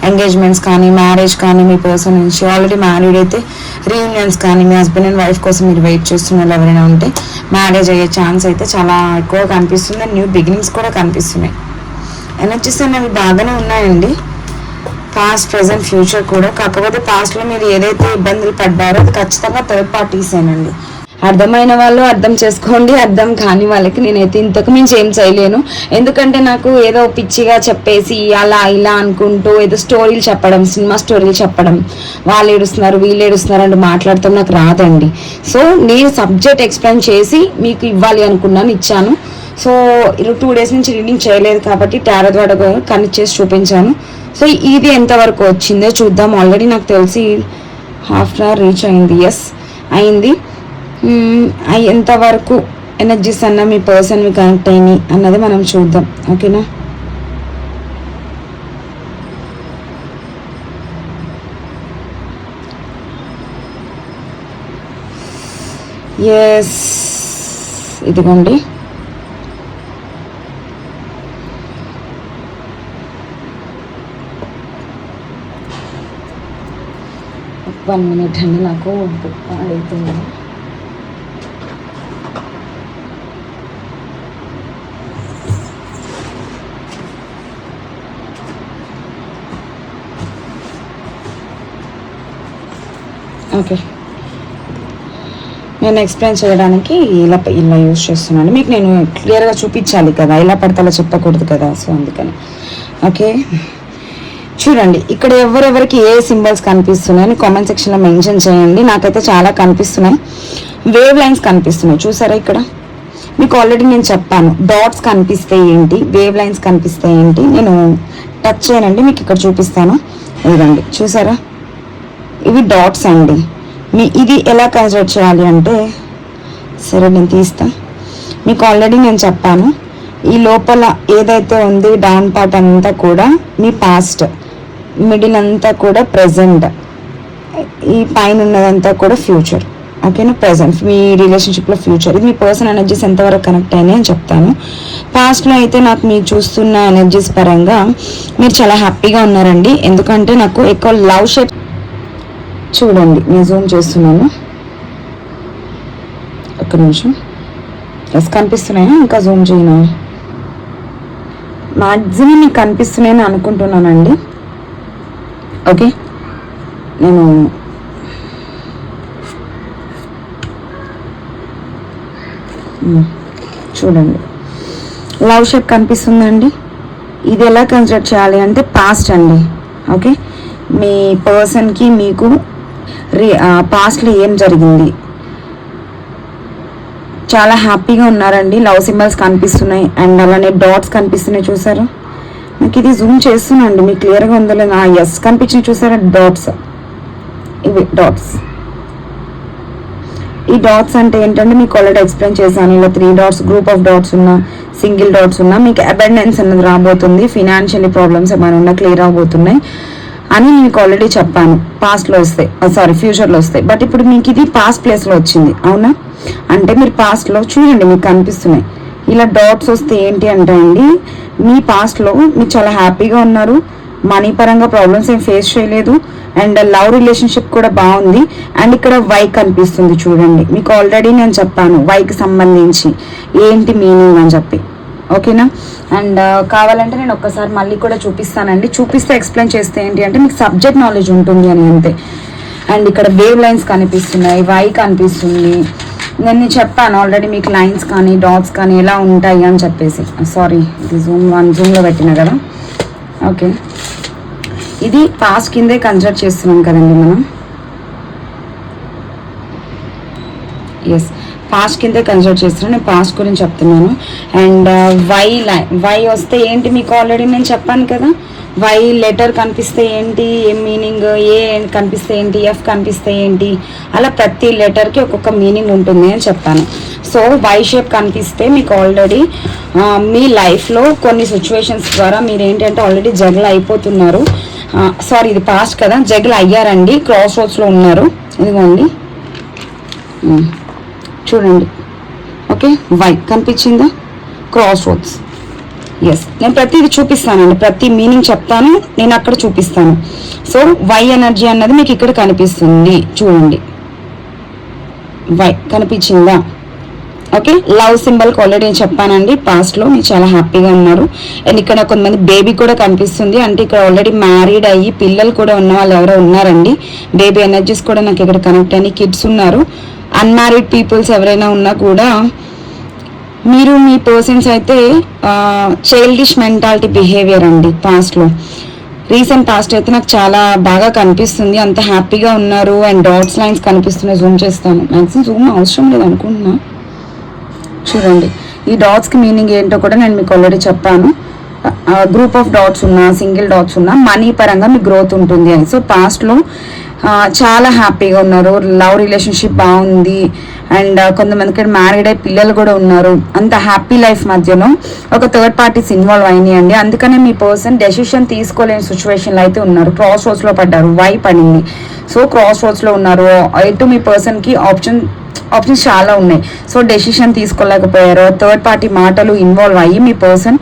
ఎంగేజ్మెంట్స్ కానీ మ్యారేజ్ కానీ మీ పర్సన్ నుంచి ఆల్రెడీ మ్యారీడ్ అయితే రీయూనియన్స్ కానీ మీ హస్బెండ్ అండ్ వైఫ్ కోసం మీరు వెయిట్ చేస్తున్నారు ఎవరైనా ఉంటే మ్యారేజ్ అయ్యే ఛాన్స్ అయితే చాలా ఎక్కువ కనిపిస్తుంది. న్యూ బిగినింగ్స్ కూడా కనిపిస్తున్నాయి. ఎనర్జీస్ అనేవి బాగానే ఉన్నాయండి, పాస్ట్ ప్రజెంట్ ఫ్యూచర్ కూడా. కాకపోతే పాస్ట్లో మీరు ఏదైతే ఇబ్బందులు పడ్డారో అది ఖచ్చితంగా థర్డ్ పార్టీసేనండి. అర్థమైన వాళ్ళు అర్థం చేసుకోండి, అర్థం కాని వాళ్ళకి నేనైతే ఇంతకు మించి ఏం చేయలేను. ఎందుకంటే నాకు ఏదో పిచ్చిగా చెప్పేసి అలా ఇలా అనుకుంటూ ఏదో స్టోరీలు చెప్పడం, సినిమా స్టోరీలు చెప్పడం, వాళ్ళు ఏడుస్తున్నారు వీళ్ళు ఏడుస్తున్నారు అంటే మాట్లాడతాం నాకు రాదండి. సో నేను సబ్జెక్ట్ ఎక్స్ప్లెయిన్ చేసి మీకు ఇవ్వాలి అనుకున్నాను, ఇచ్చాను. సో 2 డేస్ నుంచి రీడింగ్ చేయలేదు కాబట్టి టారో ద్వారా కనెక్ట్ చేసి చూపించాను. సో ఇది ఎంతవరకు వచ్చిందో చూద్దాం. ఆల్రెడీ నాకు తెలిసి ½ అవర్ రీచ్ అయింది. ఎస్ అయింది. ఎంతవరకు ఎనర్జీస్ అన్న మీ పర్సన్వి కనెక్ట్ అయినాయి అన్నది మనం చూద్దాం. ఓకేనా, ఎస్ ఇదిగోండి. వన్ మినిట్ అండి, నాకు బుక్ అడుగుతుంది. ఓకే, నేను ఎక్స్ప్లెయిన్ చేయడానికి ఇలా యూజ్ చేస్తున్నాను. మీకు నేను క్లియర్గా చూపించాలి కదా, ఇలా పడితే అలా చెప్పకూడదు కదా. సో అందుకని ఓకే, చూడండి ఇక్కడ ఎవరెవరికి ఏ సింబల్స్ కనిపిస్తున్నాయని కామెంట్ సెక్షన్లో మెన్షన్ చేయండి. నాకైతే చాలా కనిపిస్తున్నాయి. వేవ్ లైన్స్ కనిపిస్తున్నాయి చూసారా. ఇక్కడ మీకు ఆల్రెడీ నేను చెప్పాను, డాట్స్ కనిపిస్తే ఏంటి, వేవ్ లైన్స్ కనిపిస్తే ఏంటి. నేను టచ్ చేయనండి, మీకు ఇక్కడ చూపిస్తాను. ఇదండి చూసారా, ఇవి డాట్స్ అండి. ఇది ఎలా కన్సిడర్ చేయాలి అంటే, సరే నేను తీస్తా. మీకు ఆల్రెడీ నేను చెప్పాను, ఈ లోపల ఏదైతే ఉంది డౌన్ పార్ట్ అంతా కూడా మీ పాస్ట్, మిడిల్ అంతా కూడా ప్రజెంట్, ఈ పైన ఉన్నదంతా కూడా ఫ్యూచర్. ఓకేనా, ప్రజెంట్ మీ రిలేషన్షిప్లో ఫ్యూచర్. ఇది మీ పర్సనల్ ఎనర్జీస్ ఎంతవరకు కనెక్ట్ అయినాయి అని చెప్తాను. పాస్ట్లో అయితే నాకు మీరు చూస్తున్న ఎనర్జీస్ పరంగా మీరు చాలా హ్యాపీగా ఉన్నారండి. ఎందుకంటే నాకు ఎక్కువ లవ్ షేప్ చూడండి, నేను జూమ్ చేస్తున్నాను. ఒక్క నిమిషం. ఎస్ కనిపిస్తున్నాయా, ఇంకా జూమ్ చేయను. మ్యాక్సిమం మీకు కనిపిస్తున్నాయని అనుకుంటున్నానండి. ఓకే, నేను చూడండి లవ్ షేప్ కనిపిస్తుందండి. ఇది ఎలా కన్సిడర్ చేయాలి అంటే పాస్ట్ అండి. ఓకే, మీ పర్సన్కి మీకు పాస్ట్లో ఏం జరిగింది, చాలా హ్యాపీగా ఉన్నారండి. లవ్ సింబల్స్ కనిపిస్తున్నాయి అండ్ అలానే డాట్స్ కనిపిస్తున్నాయి, చూసారా? నాకు ఇది జూమ్ చేస్తున్నాండి, మీకు క్లియర్గా ఉందో లేదా? ఎస్ కనిపించినాయి, చూసారా? డాట్స్, ఇవి డాట్స్. ఈ డాట్స్ అంటే ఏంటంటే మీకు ఆల్రెడీ ఎక్స్ప్లెయిన్ చేశాను. ఇలా 3 డాట్స్, గ్రూప్ ఆఫ్ డాట్స్ ఉన్నా, సింగిల్ డాట్స్ ఉన్నా మీకు అబండెన్స్ అనేది రాబోతుంది. ఫినాన్షియలీ ప్రాబ్లమ్స్ ఏమైనా ఉన్నా క్లియర్ అవబోతున్నాయి అని మీకు ఆల్రెడీ చెప్పాను. పాస్ట్లో వస్తాయి, ఫ్యూచర్లో వస్తాయి. బట్ ఇప్పుడు మీకు ఇది పాస్ట్ ప్లేస్లో వచ్చింది, అవునా? అంటే మీరు పాస్ట్లో చూడండి, మీకు కనిపిస్తున్నాయి ఇలా డాట్స్ వస్తే ఏంటి అంటే అండి, మీ పాస్ట్లో మీరు చాలా హ్యాపీగా ఉన్నారు, మనీ పరంగా ప్రాబ్లమ్స్ ఏం ఫేస్ చేయలేదు అండ్ లవ్ రిలేషన్షిప్ కూడా బాగుంది. అండ్ ఇక్కడ వై కనిపిస్తుంది చూడండి, మీకు ఆల్రెడీ నేను చెప్పాను వైకి సంబంధించి ఏంటి మీనింగ్ అని చెప్పి, ఓకేనా? అండ్ కావాలంటే నేను ఒక్కసారి మళ్ళీ కూడా చూపిస్తానండి. చూపిస్తే ఎక్స్ప్లెయిన్ చేస్తే ఏంటి అంటే మీకు సబ్జెక్ట్ నాలెడ్జ్ ఉంటుంది అని అంతే. అండ్ ఇక్కడ వేవ్ లైన్స్ కనిపిస్తున్నాయి, వై కనిపిస్తుంది. నేను చెప్పాను ఆల్రెడీ మీకు లైన్స్ కానీ డాట్స్ కానీ ఎలా ఉంటాయి అని చెప్పేసి. సారీ, ఇది జూమ్లో పెట్టినా కదా. ఓకే, ఇది పాస్ట్ కిందే కన్సిడర్ చేస్తున్నాం కదండి మనం. ఎస్, పాస్ట్ కిందే కన్సిడర్ చేస్తున్నాను, నేను పాస్ట్ గురించి చెప్తున్నాను. అండ్ వై వస్తే ఏంటి మీకు ఆల్రెడీ నేను చెప్పాను కదా. వై లెటర్ కనిపిస్తే ఏంటి, ఏం మీనింగ్, ఏ కనిపిస్తే ఏంటి, ఎఫ్ కనిపిస్తే ఏంటి, అలా ప్రతి లెటర్కి ఒక్కొక్క మీనింగ్ ఉంటుంది అని చెప్పాను. సో వై షేప్ కనిపిస్తే మీకు ఆల్రెడీ మీ లైఫ్లో కొన్ని సిచ్యువేషన్స్ ద్వారా మీరు ఏంటంటే ఆల్రెడీ జగల్ అయిపోతున్నారు. సారీ, ఇది పాస్ట్ కదా, జగల్ అయ్యారండి, క్రాస్ రోడ్స్లో ఉన్నారు. ఇదిగోండి చూడండి. ఓకే, వై కనిపించిందా? Cross roads. ఎస్, నేను ప్రతిది చూపిస్తానండి, ప్రతి మీనింగ్ చెప్తాను, నేను అక్కడ చూపిస్తాను. సో వై ఎనర్జీ అన్నది మీకు ఇక్కడ కనిపిస్తుంది చూడండి. వై కనిపించిందా? ఓకే, లవ్ సింబల్కి ఆల్రెడీ నేను చెప్పానండి, పాస్ట్లో మీరు చాలా హ్యాపీగా ఉన్నారు. అండ్ ఇక్కడ కొంతమంది బేబీ కూడా కనిపిస్తుంది, అంటే ఇక్కడ ఆల్రెడీ మ్యారీడ్ అయ్యి పిల్లలు కూడా ఉన్న వాళ్ళు ఎవరో ఉన్నారండి. బేబీ ఎనర్జీస్ కూడా నాకు ఇక్కడ కనెక్ట్ అయిన కిడ్స్ ఉన్నారు. అన్మ్యారీడ్ పీపుల్స్ ఎవరైనా ఉన్నా కూడా మీరు మీ పర్సన్స్ అయితే చైల్డిష్ మెంటాలిటీ బిహేవియర్ అండి పాస్ట్లో. రీసెంట్ పాస్ట్ అయితే నాకు చాలా బాగా కనిపిస్తుంది, అంత హ్యాపీగా ఉన్నారు. అండ్ డాట్స్ లైన్స్ కనిపిస్తున్నాయి, జూమ్ చేస్తాను. మ్యాక్సిమం జూమ్ అవసరం లేదు అనుకుంటున్నా. చూడండి, ఈ డాట్స్కి మీనింగ్ ఏంటో కూడా నేను మీకు ఆల్రెడీ చెప్పాను. గ్రూప్ ఆఫ్ డాట్స్ ఉన్నా, సింగిల్ డాట్స్ ఉన్నా మనీ పరంగా మీకు గ్రోత్ ఉంటుంది అని. సో పాస్ట్లో చాలా హ్యాపీగా ఉన్నారు, లవ్ రిలేషన్షిప్ బాగుంది. అండ్ కొంతమందికి మ్యారీడ్ అయ్యి పిల్లలు కూడా ఉన్నారు. అంత హ్యాపీ లైఫ్ మధ్యలో ఒక థర్డ్ పార్టీస్ ఇన్వాల్వ్ అయినాయండి. అందుకనే మీ పర్సన్ డెసిషన్ తీసుకోలేని సిచ్యువేషన్లో అయితే ఉన్నారు, క్రాస్ రోడ్స్లో పడ్డారు, వై పడింది. సో క్రాస్ రోడ్స్లో ఉన్నారు. ఎటు మీ పర్సన్కి ఆప్షన్స్ చాలా ఉన్నాయి. సో డెసిషన్ తీసుకోలేకపోయారు, థర్డ్ పార్టీ మాటలు ఇన్వాల్వ్ అయ్యి మీ పర్సన్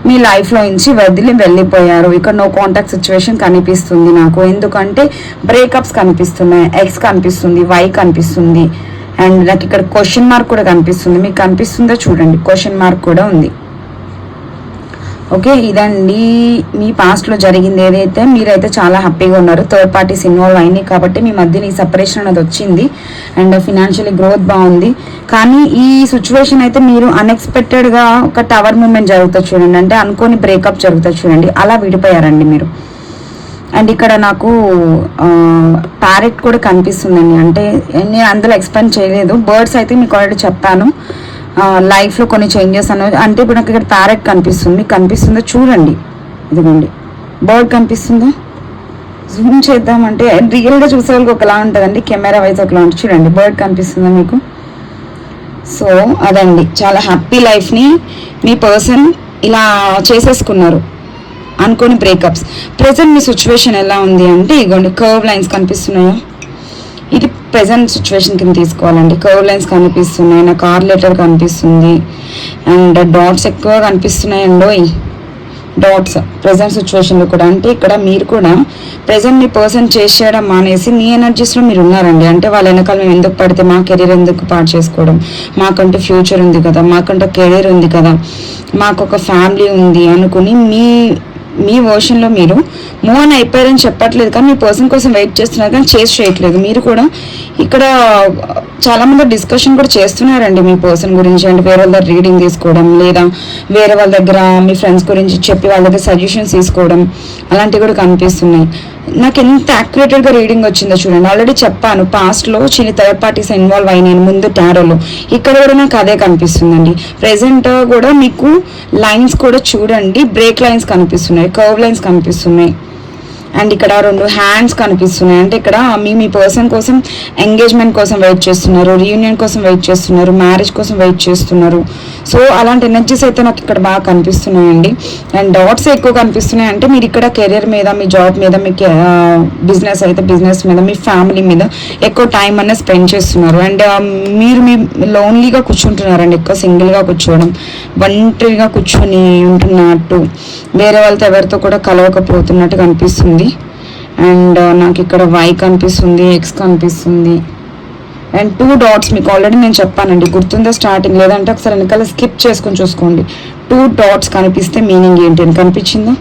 మీ లైఫ్లో నుంచి వదిలి వెళ్ళిపోయారు. ఇక్కడ నో కాంటాక్ట్ సిచ్యువేషన్ కనిపిస్తుంది నాకు, ఎందుకంటే బ్రేకప్స్ కనిపిస్తున్నాయి, ఎక్స్ కనిపిస్తుంది, వై కనిపిస్తుంది. అండ్ నాకు ఇక్కడ క్వశ్చన్ మార్క్ కూడా కనిపిస్తుంది, మీకు కనిపిస్తుందో చూడండి, క్వశ్చన్ మార్క్ కూడా ఉంది. ఓకే, ఇదండి మీ పాస్ట్లో జరిగింది ఏదైతే. మీరైతే చాలా హ్యాపీగా ఉన్నారు, థర్డ్ పార్టీస్ ఇన్వాల్వ్ అయినాయి కాబట్టి మీ మధ్య ఈ సపరేషన్ అనేది వచ్చింది. అండ్ ఫినాన్షియలీ గ్రోత్ బాగుంది. కానీ ఈ సిచ్యువేషన్ అయితే మీరు అన్ఎక్స్పెక్టెడ్గా ఒక టవర్ మూమెంట్ జరుగుతుంది చూడండి, అంటే అనుకోని బ్రేకప్ జరుగుతుంది చూడండి, అలా విడిపోయారండి మీరు. అండ్ ఇక్కడ నాకు ప్యారెట్ కూడా కనిపిస్తుందండి, అంటే నేను అందులో ఎక్స్ప్లెయిన్ చేయలేదు. బర్డ్స్ అయితే మీకు ఆల్రెడీ చెప్పాను, లైఫ్లో కొన్ని చేంజెస్ అనేది. అంటే ఇప్పుడు నాకు ఇక్కడ ప్యారెట్ కనిపిస్తుంది, మీకు కనిపిస్తుందో చూడండి. ఇదిగోండి, బర్డ్ కనిపిస్తుందా? జూమ్ చేద్దామంటే రియల్గా చూసే వాళ్ళకి ఒకలా ఉంటుందండి, కెమెరా వైజ్ ఒకలా ఉంటుంది. చూడండి, బర్డ్ కనిపిస్తుందా మీకు? సో అదండి, చాలా హ్యాపీ లైఫ్ని మీ పర్సన్ ఇలా చేసేసుకున్నారు, అనుకోని బ్రేకప్స్. ప్రెజెంట్ మీ సిచ్యువేషన్ ఎలా ఉంది అంటే ఇగోండి, కర్వ్ లైన్స్ కనిపిస్తున్నాయా? ఇది ప్రెజెంట్ సిచ్యువేషన్ కింద తీసుకోవాలండి. కర్వ్ లైన్స్ కనిపిస్తున్నాయి, నాకు ఆర్ లెటర్ కనిపిస్తుంది అండ్ డాట్స్ ఎక్కువ కనిపిస్తున్నాయండో. డాట్స్ ప్రెజెంట్ సిచ్యువేషన్లో కూడా, అంటే ఇక్కడ మీరు కూడా ప్రెజెంట్ మీ పర్సన్ చేసేయడం మానేసి మీ ఎనర్జీస్లో మీరు ఉన్నారండి. అంటే వాళ్ళ వెనకాల మేము ఎందుకు పడితే, మా కెరీర్ ఎందుకు పాడు చేసుకోవడం, మాకంటూ ఫ్యూచర్ ఉంది కదా, మాకంటూ కెరీర్ ఉంది కదా, మాకు ఒక ఫ్యామిలీ ఉంది అనుకుని మీ వర్షన్లో మీరు మూవ్ ఆన్ అయిపోయారని చెప్పట్లేదు, కానీ మీ పర్సన్ కోసం వెయిట్ చేస్తున్నారు కానీ చేసి చేయట్లేదు. మీరు కూడా ఇక్కడ చాలామంది డిస్కషన్ కూడా చేస్తున్నారండి మీ పర్సన్ గురించి. అంటే వేరే వాళ్ళ దగ్గర రీడింగ్ తీసుకోవడం, లేదా వేరే వాళ్ళ దగ్గర మీ ఫ్రెండ్స్ గురించి చెప్పి వాళ్ళ దగ్గర సజెషన్స్ తీసుకోవడం, అలాంటివి కూడా కనిపిస్తున్నాయి. నాకు ఎంత యాక్యురేటెడ్గా రీడింగ్ వచ్చిందో చూడండి. ఆల్రెడీ చెప్పాను, పాస్ట్లో చిన్న థర్డ్ పార్టీస్ ఇన్వాల్వ్ అయినాయి ముందు టారోలో. ఇక్కడ కూడా నాకు అదే కనిపిస్తుందండి. ప్రెసెంట్ కూడా మీకు లైన్స్ కూడా చూడండి, బ్రేక్ లైన్స్ కనిపిస్తున్నాయి, కర్వ్ లైన్స్ కనిపిస్తున్నాయి. అండ్ ఇక్కడ 2 హ్యాండ్స్ కనిపిస్తున్నాయి. అంటే ఇక్కడ మీ పర్సన్ కోసం ఎంగేజ్మెంట్ కోసం వెయిట్ చేస్తున్నారు, రీయూనియన్ కోసం వెయిట్ చేస్తున్నారు, మ్యారేజ్ కోసం వెయిట్ చేస్తున్నారు. సో అలాంటి ఎనర్జీస్ అయితే నాకు ఇక్కడ బాగా కనిపిస్తున్నాయండి. అండ్ డాట్స్ ఎక్కువ కనిపిస్తున్నాయి. అంటే మీరు ఇక్కడ కెరీర్ మీద, మీ జాబ్ మీద, మీ బిజినెస్ అయితే బిజినెస్ మీద, మీ ఫ్యామిలీ మీద ఎక్కువ టైం అనేది స్పెండ్ చేస్తున్నారు. అండ్ మీరు మీ లోన్లీగా కూర్చుంటున్నారండి, ఎక్కువ సింగిల్గా కూర్చోవడం, ఒంటరిగా కూర్చొని ఉంటున్నట్టు, వేరే వాళ్ళతో ఎవరితో కూడా కలవకపోతున్నట్టు కనిపిస్తుంది. అండ్ నాకు ఇక్కడ వై కనిపిస్తుంది, ఎక్స్ కనిపిస్తుంది. అండ్ 2 డాట్స్ మీకు ఆల్రెడీ నేను చెప్పానండి, గుర్తుందా స్టార్టింగ్? లేదంటే ఒకసారి వెనకాల స్కిప్ చేసుకొని చూసుకోండి. 2 డాట్స్ కనిపిస్తే మీనింగ్ ఏంటి అని కనిపించిందా?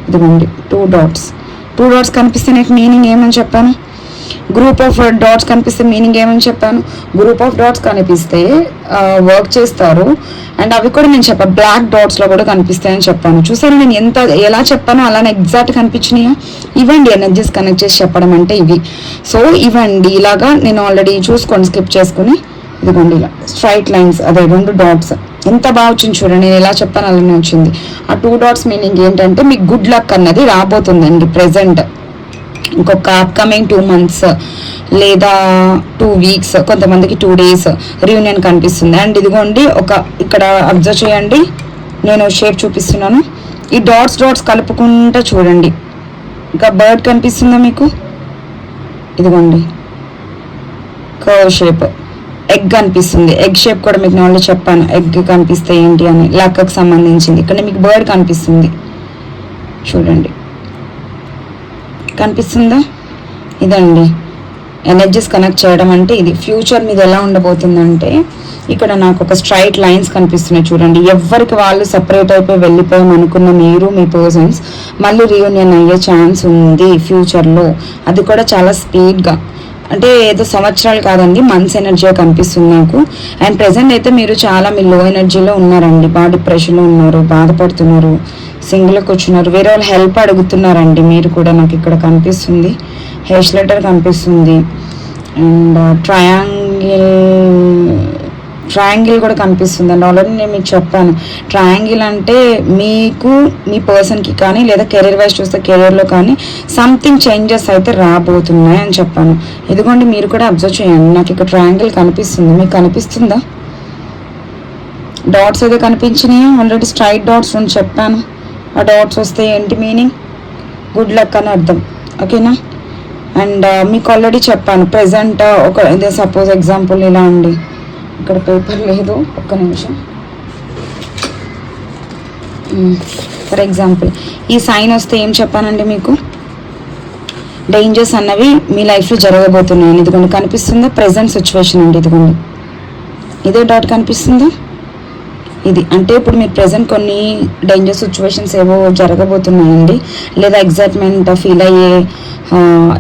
ఇదిగోండి 2 డాట్స్ కనిపిస్తే నాకు మీనింగ్ ఏమని చెప్పాను? గ్రూప్ ఆఫ్ డాట్స్ కనిపిస్తే మీనింగ్ ఏమని చెప్పాను? గ్రూప్ ఆఫ్ డాట్స్ కనిపిస్తే వర్క్ చేస్తారు. అండ్ అవి కూడా నేను చెప్పాను, బ్లాక్ డాట్స్లో కూడా కనిపిస్తాయని చెప్పాను. చూసాను నేను ఎలా చెప్పానో అలానే ఎగ్జాక్ట్ కనిపించినాయా? ఇవ్వండి ఎనర్జీస్ కనెక్ట్ చేసి చెప్పడం అంటే ఇవి. సో ఇవ్వండి ఇలాగా నేను ఆల్రెడీ చూసుకోండి, స్కిప్ చేసుకుని. ఇదిగోండి ఇలా స్ట్రైట్ లైన్స్, అదే 2 డాట్స్ ఎంత బాగా వచ్చింది చూడండి. నేను ఎలా చెప్పాను అలానే వచ్చింది. ఆ 2 డాట్స్ మీనింగ్ ఏంటంటే మీకు గుడ్ లక్ అన్నది రాబోతుందండి ప్రెసెంట్. ఇంకొక అప్కమింగ్ 2 months లేదా 2 weeks, కొంతమందికి 2 days రీయూనియన్ కనిపిస్తుంది. అండ్ ఇదిగోండి ఇక్కడ అబ్జర్వ్ చేయండి, నేను షేప్ చూపిస్తున్నాను. ఈ డాట్స్ కలుపుకుంటా చూడండి. ఇంకా బర్డ్ కనిపిస్తుందా మీకు? ఇదిగోండి కర్వ్ షేప్. ఎగ్ కనిపిస్తుంది, ఎగ్ షేప్ కూడా మీకు నేను చెప్పాను, ఎగ్ కనిపిస్తే ఏంటి అని, లక్కకు సంబంధించింది. ఇక్కడ మీకు బర్డ్ కనిపిస్తుంది చూడండి, కనిపిస్తుందా? ఇదండి ఎనర్జీస్ కనెక్ట్ చేయడం అంటే ఇది. ఫ్యూచర్ మీద ఎలా ఉండబోతుందంటే ఇక్కడ నాకు ఒక స్ట్రైట్ లైన్స్ కనిపిస్తున్నాయి చూడండి. ఎవరికి వాళ్ళు సపరేట్ అయిపోయి వెళ్ళిపోయాం అనుకున్న మీరు, మీ పర్సన్స్ మళ్ళీ రీయూనియన్ అయ్యే ఛాన్స్ ఉంది ఫ్యూచర్లో. అది కూడా చాలా స్పీడ్గా, అంటే ఏదో సంవత్సరాలు కాదండి, మంత్స్ ఎనర్జీ కనిపిస్తుంది నాకు. అండ్ ప్రెసెంట్ అయితే మీరు చాలా మీ లో ఎనర్జీలో ఉన్నారండి, బాగా డిప్రెషన్లో ఉన్నారు, బాధపడుతున్నారు, సింగిల్గా కూర్చున్నారు, వేరే వాళ్ళు హెల్ప్ అడుగుతున్నారండి. మీరు కూడా నాకు ఇక్కడ కనిపిస్తుంది, హెయిర్ లెటర్ కనిపిస్తుంది. అండ్ ట్రయాంగిల్ కూడా కనిపిస్తుంది అండి. ఆల్రెడీ నేను మీకు చెప్పాను, ట్రయాంగిల్ అంటే మీకు మీ పర్సన్కి కానీ లేదా కెరీర్ వైజ్ చూస్తే కెరీర్లో కానీ సంథింగ్ చేంజెస్ అయితే రాబోతున్నాయి అని చెప్పాను. ఇదిగోండి మీరు కూడా అబ్జర్వ్ చేయండి, నాకు ఇక్కడ ట్రయాంగిల్ కనిపిస్తుంది, మీకు కనిపిస్తుందా? డాట్స్ అయితే కనిపించినాయి ఆల్రెడీ, స్ట్రైట్ డాట్స్ అని చెప్పాను. ఆ డాట్స్ వస్తే ఏంటి మీనింగ్? గుడ్ లక్ అని అర్థం, ఓకేనా? అండ్ మీకు ఆల్రెడీ చెప్పాను ప్రెసెంట్ ఇదే సపోజ్ ఎగ్జాంపుల్ ఇలా అండి, ఇక్కడ పేపర్ లేదు, ఒక్క నిమిషం. ఫర్ ఎగ్జాంపుల్ ఈ సైన్ వస్తే ఏం చెప్పానండి మీకు? డేంజర్స్ అన్నవి మీ లైఫ్లో జరగబోతున్నాయని. ఇదిగోండి కనిపిస్తుందా? ప్రెసెంట్ సిచ్యువేషన్ అండి. ఇదిగోండి ఇదే డాట్ కనిపిస్తుందా? ఇది అంటే ఇప్పుడు మీరు ప్రెసెంట్ కొన్ని డేంజర్ సిచ్యువేషన్స్ ఏవో జరగబోతున్నాయండి, లేదా ఎగ్జైట్మెంట్ ఫీల్ అయ్యే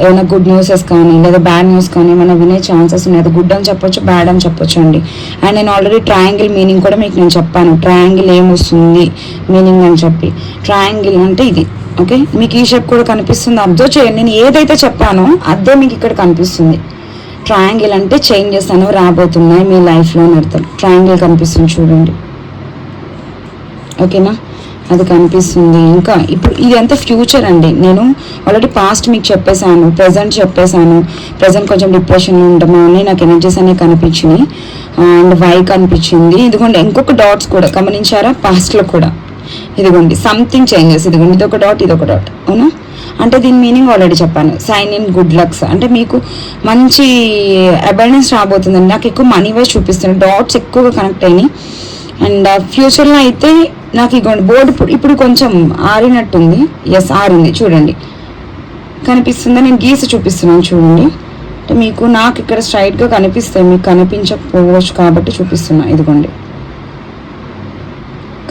ఏమైనా గుడ్ న్యూసెస్ కానీ లేదా బ్యాడ్ న్యూస్ కానీ ఏమైనా వినే ఛాన్సెస్ ఉన్నాయి. అది గుడ్ అని చెప్పొచ్చు, బ్యాడ్ అని చెప్పొచ్చు అండి. అండ్ నేను ఆల్రెడీ ట్రయాంగిల్ మీనింగ్ కూడా మీకు నేను చెప్పాను, ట్రయాంగిల్ ఏమొస్తుంది మీనింగ్ అని చెప్పి. ట్రయాంగిల్ అంటే ఇది, ఓకే? మీకు ఈ షేప్ కూడా కనిపిస్తుంది, అబ్జర్వ్ చేయండి. నేను ఏదైతే చెప్పానో అదే మీకు ఇక్కడ కనిపిస్తుంది. ట్రయాంగిల్ అంటే చేంజెస్ అనేవి రాబోతున్నాయి మీ లైఫ్లో అని అర్థం. ట్రయాంగిల్ కనిపిస్తుంది చూడండి, ఓకేనా? అది కనిపిస్తుంది. ఇంకా ఇప్పుడు ఇది అంతా ఫ్యూచర్ అండి. నేను ఆల్రెడీ పాస్ట్ మీకు చెప్పేశాను, ప్రజెంట్ చెప్పేశాను. ప్రజెంట్ కొంచెం డిప్రెషన్లో ఉండము అని నాకు ఎనర్జీస్ అనేవి కనిపించినాయి. అండ్ వై కనిపించింది. ఇదిగోండి ఇంకొక డాట్స్ కూడా గమనించారా? పాస్ట్లో కూడా ఇదిగోండి సంథింగ్ చేంజెస్. ఇదిగోండి ఇదొక డాట్, ఇదొక డాట్, అవునా? అంటే దీని మీనింగ్ ఆల్రెడీ చెప్పాను, సైన్ ఇన్ గుడ్ లక్స్. అంటే మీకు మంచి అబైడెన్స్ రాబోతుందండి. నాకు ఎక్కువ మనీ వైజ్ చూపిస్తుంది, డాట్స్ ఎక్కువగా కనెక్ట్ అయినాయి. అండ్ ఫ్యూచర్లో అయితే నాకు ఇగోండి బోర్డు ఇప్పుడు కొంచెం ఆరినట్టుంది. ఎస్, ఆరింది చూడండి, కనిపిస్తుందా? నేను గీసి చూపిస్తున్నాను చూడండి. అంటే మీకు నాకు ఇక్కడ స్ట్రైట్గా కనిపిస్తాయి, మీకు కనిపించకపోవచ్చు కాబట్టి చూపిస్తున్నా. ఇదిగోండి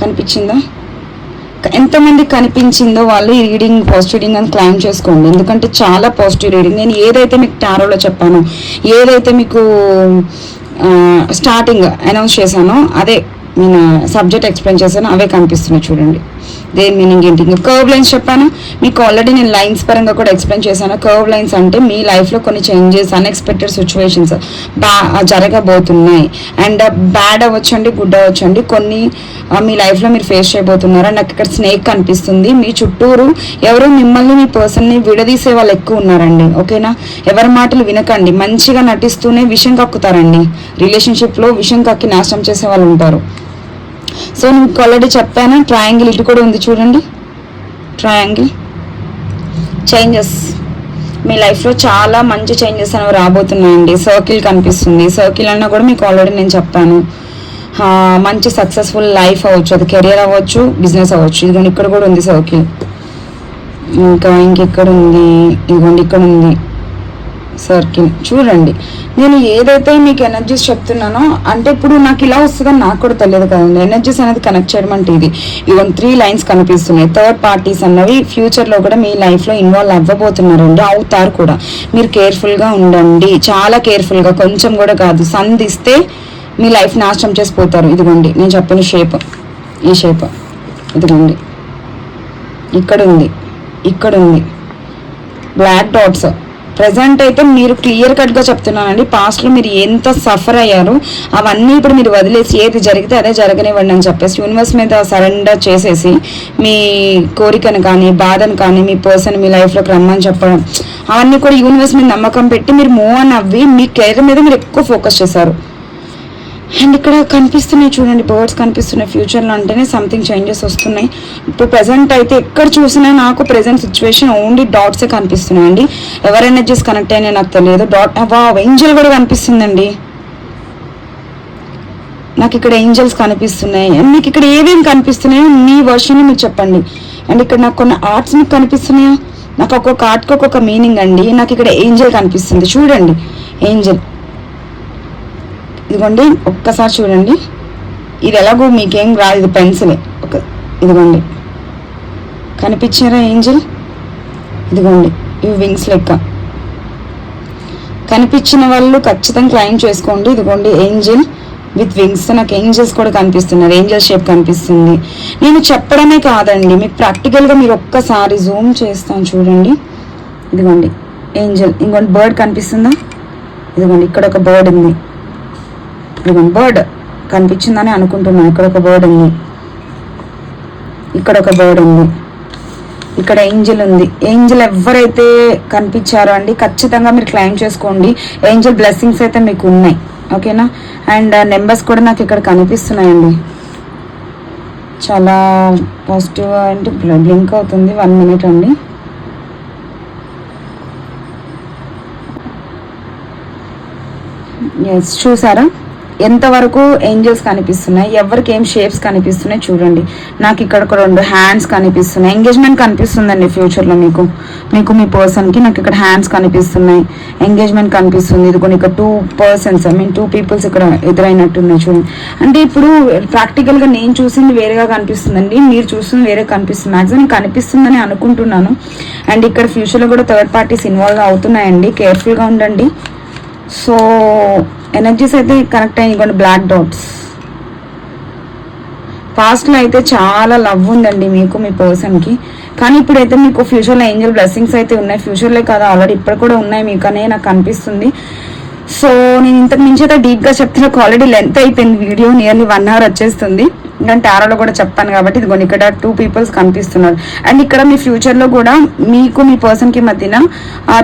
కనిపించిందా? ఎంతమంది కనిపించిందో వాళ్ళు ఈ రీడింగ్ పాజిటివ్ రీడింగ్ అని క్లైమ్ చేసుకోండి. ఎందుకంటే చాలా పాజిటివ్ రీడింగ్. నేను ఏదైతే మీకు టారోలో చెప్పానో, ఏదైతే మీకు స్టార్టింగ్ అనౌన్స్ చేశానో, అదే నేను సబ్జెక్ట్ ఎక్స్ప్లెయిన్ చేశాను, అవే కనిపిస్తున్నాయి చూడండి. దేని మీనింగ్ ఏంటి? కర్వ్ లైన్స్ చెప్పాను మీకు ఆల్రెడీ, నేను లైన్స్ పరంగా కూడా ఎక్స్ప్లెయిన్ చేశాను. కర్వ్ లైన్స్ అంటే మీ లైఫ్లో కొన్ని చేంజెస్, అన్ఎక్స్పెక్టెడ్ సిచ్యువేషన్స్ జరగబోతున్నాయి. అండ్ బ్యాడ్ అవ్వచ్చండి, గుడ్ అవ్వచ్చండి, కొన్ని మీ లైఫ్లో మీరు ఫేస్ చేయబోతున్నారు. అండ్ నాకు ఇక్కడ స్నేక్ కనిపిస్తుంది. మీ చుట్టూరు ఎవరో మిమ్మల్ని, మీ పర్సన్ని విడదీసే వాళ్ళు ఎక్కువ ఉన్నారండి. ఓకేనా? ఎవరి మాటలు వినకండి. మంచిగా నటిస్తూనే విషం కక్కుతారండి. రిలేషన్షిప్లో విషం కక్కి నాశనం చేసే వాళ్ళు ఉంటారు. సో మీకు ఆల్రెడీ చెప్పాను, ట్రయాంగిల్ ఇటు కూడా ఉంది చూడండి. ట్రయాంగిల్ చేంజెస్, మీ లైఫ్లో చాలా మంచి చేంజెస్ అనేవి రాబోతున్నాయండి. సర్కిల్ కనిపిస్తుంది. సర్కిల్ అన్నా కూడా మీకు ఆల్రెడీ నేను చెప్పాను. మంచి సక్సెస్ఫుల్ లైఫ్ అవ్వచ్చు, అది కెరియర్ అవ్వచ్చు, బిజినెస్ అవ్వచ్చు. ఇదిగోండి ఇక్కడ కూడా ఉంది సర్కిల్. ఇంకెక్కడ ఉంది? ఇదిగోండి ఇక్కడ ఉంది సర్కిల్. చూడండి, నేను ఏదైతే మీకు ఎనర్జీస్ చెప్తున్నానో, అంటే ఇప్పుడు నాకు ఇలా వస్తుందని నాకు కూడా తెలియదు కదండి. ఎనర్జీస్ అనేది కనెక్ట్ చేయడం అంటే ఇది. ఇవన్నీ 3 లైన్స్ కనిపిస్తున్నాయి. థర్డ్ పార్టీస్ అన్నవి ఫ్యూచర్లో కూడా మీ లైఫ్లో ఇన్వాల్వ్ అవ్వబోతున్నారండి, అవుతారు కూడా. మీరు కేర్ఫుల్గా ఉండండి, చాలా కేర్ఫుల్గా, కొంచెం కూడా కాదు. సంధిస్తే మీ లైఫ్ నాశనం చేసిపోతారు. ఇదిగోండి నేను చెప్పిన షేప్, ఈ షేప్ ఇదిగోండి, ఇక్కడ ఉంది, ఇక్కడ ఉంది బ్లాక్ డాట్స్. ప్రజెంట్ అయితే మీరు క్లియర్ కట్గా చెప్తున్నానండి, పాస్ట్లో మీరు ఎంత సఫర్ అయ్యారు అవన్నీ ఇప్పుడు మీరు వదిలేసి ఏది జరిగితే అదే జరగనివ్వండి అని చెప్పేసి యూనివర్స్ మీద సరెండర్ చేసేసి మీ కోరికను కానీ, బాధను కానీ, మీ పర్సన్ మీ లైఫ్లోకి రమ్మని చెప్పడం, అవన్నీ కూడా యూనివర్స్ మీద నమ్మకం పెట్టి మీరు మూవ్ ఆన్ అవ్వి మీ కెరీర్ మీద మీరు ఎక్కువ ఫోకస్ చేశారు. అండ్ ఇక్కడ కనిపిస్తున్నాయి చూడండి, బర్డ్స్ కనిపిస్తున్నాయి. ఫ్యూచర్లో అంటేనే సంథింగ్ చేంజెస్ వస్తున్నాయి. ఇప్పుడు ప్రజెంట్ అయితే ఎక్కడ చూసినా నాకు ప్రజెంట్ సిచ్యువేషన్ ఓన్లీ డాట్సే కనిపిస్తున్నాయండి. ఎవరి ఎనర్జీస్ కనెక్ట్ అయినా నాకు తెలియదు. ఏంజల్ కూడా కనిపిస్తుందండి నాకు. ఇక్కడ ఏంజల్స్ కనిపిస్తున్నాయి. మీకు ఇక్కడ ఏమేమి కనిపిస్తున్నాయో మీ వర్షన్ మీరు చెప్పండి. అండ్ ఇక్కడ నాకు కొన్ని ఆర్ట్స్ మీకు కనిపిస్తున్నాయో, నాకు ఒక్కొక్క ఆర్ట్కి ఒక్కొక్క మీనింగ్ అండి. నాకు ఇక్కడ ఏంజల్ కనిపిస్తుంది చూడండి, ఏంజల్. ఇదిగోండి ఒక్కసారి చూడండి, ఇది ఎలాగో మీకేం రాదు, ఇది పెన్సిలే. ఇదిగోండి కనిపించారా ఏంజల్? ఇదిగోండి ఇవి వింగ్స్ లెక్క కనిపించిన వాళ్ళు ఖచ్చితంగా క్లైమ్ చేసుకోండి. ఇదిగోండి ఏంజల్ విత్ వింగ్స్. నాకు ఏంజల్స్ కూడా కనిపిస్తున్నారు, ఏంజల్ షేప్ కనిపిస్తుంది. నేను చెప్పడమే కాదండి, మీకు ప్రాక్టికల్గా మీరు ఒక్కసారి జూమ్ చేస్తాను చూడండి. ఇదిగోండి ఏంజల్. ఇంకోటి బర్డ్ కనిపిస్తుందా? ఇదిగోండి ఇక్కడ ఒక బర్డ్ ఉంది. ఇదిగోండి బర్డ్ కనిపించిందని అనుకుంటున్నాను. ఇక్కడ ఒక బర్డ్ ఉంది, ఇక్కడ ఒక బర్డ్ ఉంది, ఇక్కడ ఏంజల్ ఉంది. ఏంజల్ ఎవరైతే కనిపించారో అండి ఖచ్చితంగా మీరు క్లైమ్ చేసుకోండి. ఏంజల్ బ్లెస్సింగ్స్ అయితే మీకు ఉన్నాయి. ఓకేనా? అండ్ నెంబర్స్ కూడా నాకు ఇక్కడ కనిపిస్తున్నాయండి. చాలా పాజిటివ్ అంటే బ్లింక్ అవుతుంది. 1 minute అండి. ఎస్, చూసారా ఎంతవరకు ఏంజల్స్ కనిపిస్తున్నాయి, ఎవరికి ఏం షేప్స్ కనిపిస్తున్నాయి చూడండి. నాకు ఇక్కడ ఒక 2 హ్యాండ్స్ కనిపిస్తున్నాయి. ఎంగేజ్మెంట్ కనిపిస్తుందండి ఫ్యూచర్లో మీకు మీ పర్సన్కి. నాకు ఇక్కడ హ్యాండ్స్ కనిపిస్తున్నాయి, ఎంగేజ్మెంట్ కనిపిస్తుంది. ఇది కొన్ని ఇక్కడ 2 persons, 2 peoples ఇక్కడ ఎదురైనట్టున్నాయి చూడండి. అంటే ఇప్పుడు ప్రాక్టికల్గా నేను చూసింది వేరేగా కనిపిస్తుందండి, మీరు చూస్తుంది వేరే కనిపిస్తుంది. మ్యాక్సిమం కనిపిస్తుందని అనుకుంటున్నాను. అండ్ ఇక్కడ ఫ్యూచర్లో కూడా థర్డ్ పార్టీస్ ఇన్వాల్వ్ అవుతున్నాయండి, కేర్ఫుల్గా ఉండండి. సో ఎనర్జీస్ అయితే కనెక్ట్ అయ్యి కొన్ని బ్లాక్ డాట్స్. పాస్ట్లో అయితే చాలా లవ్ ఉందండి మీకు మీ పర్సన్కి, కానీ ఇప్పుడైతే మీకు ఫ్యూచర్లో ఏంజల్ బ్లెస్సింగ్స్ అయితే ఉన్నాయి. ఫ్యూచర్లో కాదు, ఆల్రెడీ ఇప్పుడు కూడా ఉన్నాయి మీకు అనే నాకు అనిపిస్తుంది. సో నేను ఇంతకు మించి అయితే డీప్గా చెప్తే నాకు ఆల్రెడీ లెంత్ అయిపోయింది వీడియో, నియర్లీ 1 hour వచ్చేస్తుంది. నేను టారోలో కూడా చెప్పాను కాబట్టి ఇదిగోండి ఇక్కడ 2 peoples కనిపిస్తున్నారు. అండ్ ఇక్కడ మీ ఫ్యూచర్లో కూడా మీకు మీ పర్సన్కి మధ్యన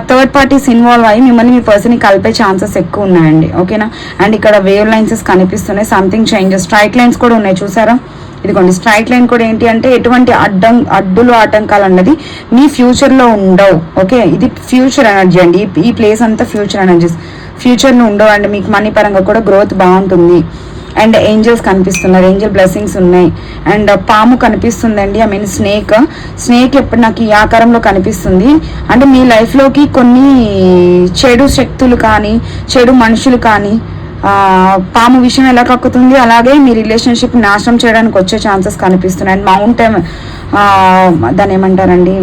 థర్డ్ పార్టీస్ ఇన్వాల్వ్ అయ్యి మిమ్మల్ని మీ పర్సన్కి కలిపే ఛాన్సెస్ ఎక్కువ ఉన్నాయండి. ఓకేనా? అండ్ ఇక్కడ వేవ్ లైన్సెస్ కనిపిస్తున్నాయి, సంథింగ్ చేంజెస్. స్ట్రైట్ లైన్స్ కూడా ఉన్నాయి చూసారా? ఇదిగోండి స్ట్రైట్ లైన్ కూడా ఏంటి అంటే ఎటువంటి అడ్డులు ఆటంకాలు అన్నది మీ ఫ్యూచర్లో ఉండవు. ఓకే, ఇది ఫ్యూచర్ ఎనర్జీ అండి. ఈ ప్లేస్ అంతా ఫ్యూచర్ ఎనర్జీస్, ఫ్యూచర్లో ఉండవు. అండ్ మీకు మనీ పరంగా కూడా గ్రోత్ బాగుంటుంది. అండ్ ఏంజల్స్ కనిపిస్తున్నారు, ఏంజల్ బ్లెస్సింగ్స్ ఉన్నాయి. అండ్ పాము కనిపిస్తుందండి, ఐ మీన్ స్నేక్ ఎప్పుడు నాకు ఈ ఆకారంలో కనిపిస్తుంది. అంటే మీ లైఫ్లోకి కొన్ని చెడు శక్తులు కానీ, చెడు మనుషులు కానీ, పాము విషయం ఎలా కక్కుతుంది అలాగే మీ రిలేషన్షిప్ నాశనం చేయడానికి వచ్చే ఛాన్సెస్ కనిపిస్తున్నాయి. అండ్ దాన్ని ఏమంటారండి,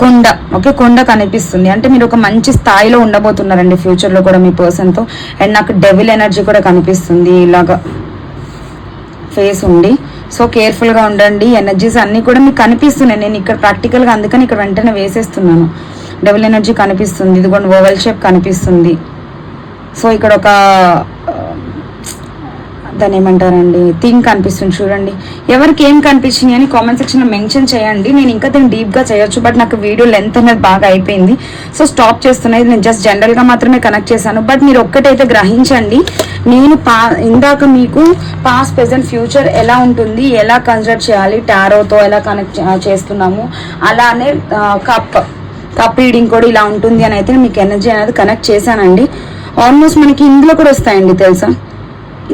కొండ. ఓకే, కొండ కనిపిస్తుంది. అంటే మీరు ఒక మంచి స్థాయిలో ఉండబోతున్నారండి ఫ్యూచర్లో కూడా మీ పర్సన్తో. అండ్ నాకు డెవిల్ ఎనర్జీ కూడా కనిపిస్తుంది ఇలాగా ఫేస్ ఉండి. సో కేర్ఫుల్గా ఉండండి. ఎనర్జీస్ అన్నీ కూడా మీకు కనిపిస్తున్నాయి. నేను ఇక్కడ ప్రాక్టికల్గా అందుకని ఇక్కడ వెంటనే వేసేస్తున్నాను. డెవిల్ ఎనర్జీ కనిపిస్తుంది, ఇది కూడా ఓవెల్ షేప్ కనిపిస్తుంది. సో ఇక్కడ ఒక దాన్ని ఏమంటారండి, థింగ్ కనిపిస్తుంది చూడండి. ఎవరికి ఏం కనిపించింది అని కామెంట్ సెక్షన్లో మెన్షన్ చేయండి. నేను ఇంకా దీన్ని డీప్గా చేయొచ్చు, బట్ నాకు వీడియో లెంత్ అనేది బాగా అయిపోయింది. సో స్టాప్ చేస్తున్నాయి. నేను జస్ట్ జనరల్గా మాత్రమే కనెక్ట్ చేశాను. బట్ మీరు ఒక్కటైతే గ్రహించండి, నేను ఇందాక మీకు పాస్ట్ ప్రెజెంట్ ఫ్యూచర్ ఎలా ఉంటుంది, ఎలా కన్సిడర్ చేయాలి, టారోతో ఎలా కనెక్ట్ చేస్తున్నాము, అలానే కప్ రీడింగ్ కూడా ఇలా ఉంటుంది అని అయితే మీకు ఎనర్జీ అనేది కనెక్ట్ చేశానండి. ఆల్మోస్ట్ మనకి ఇందులో కూడా వస్తాయండి తెలుసా,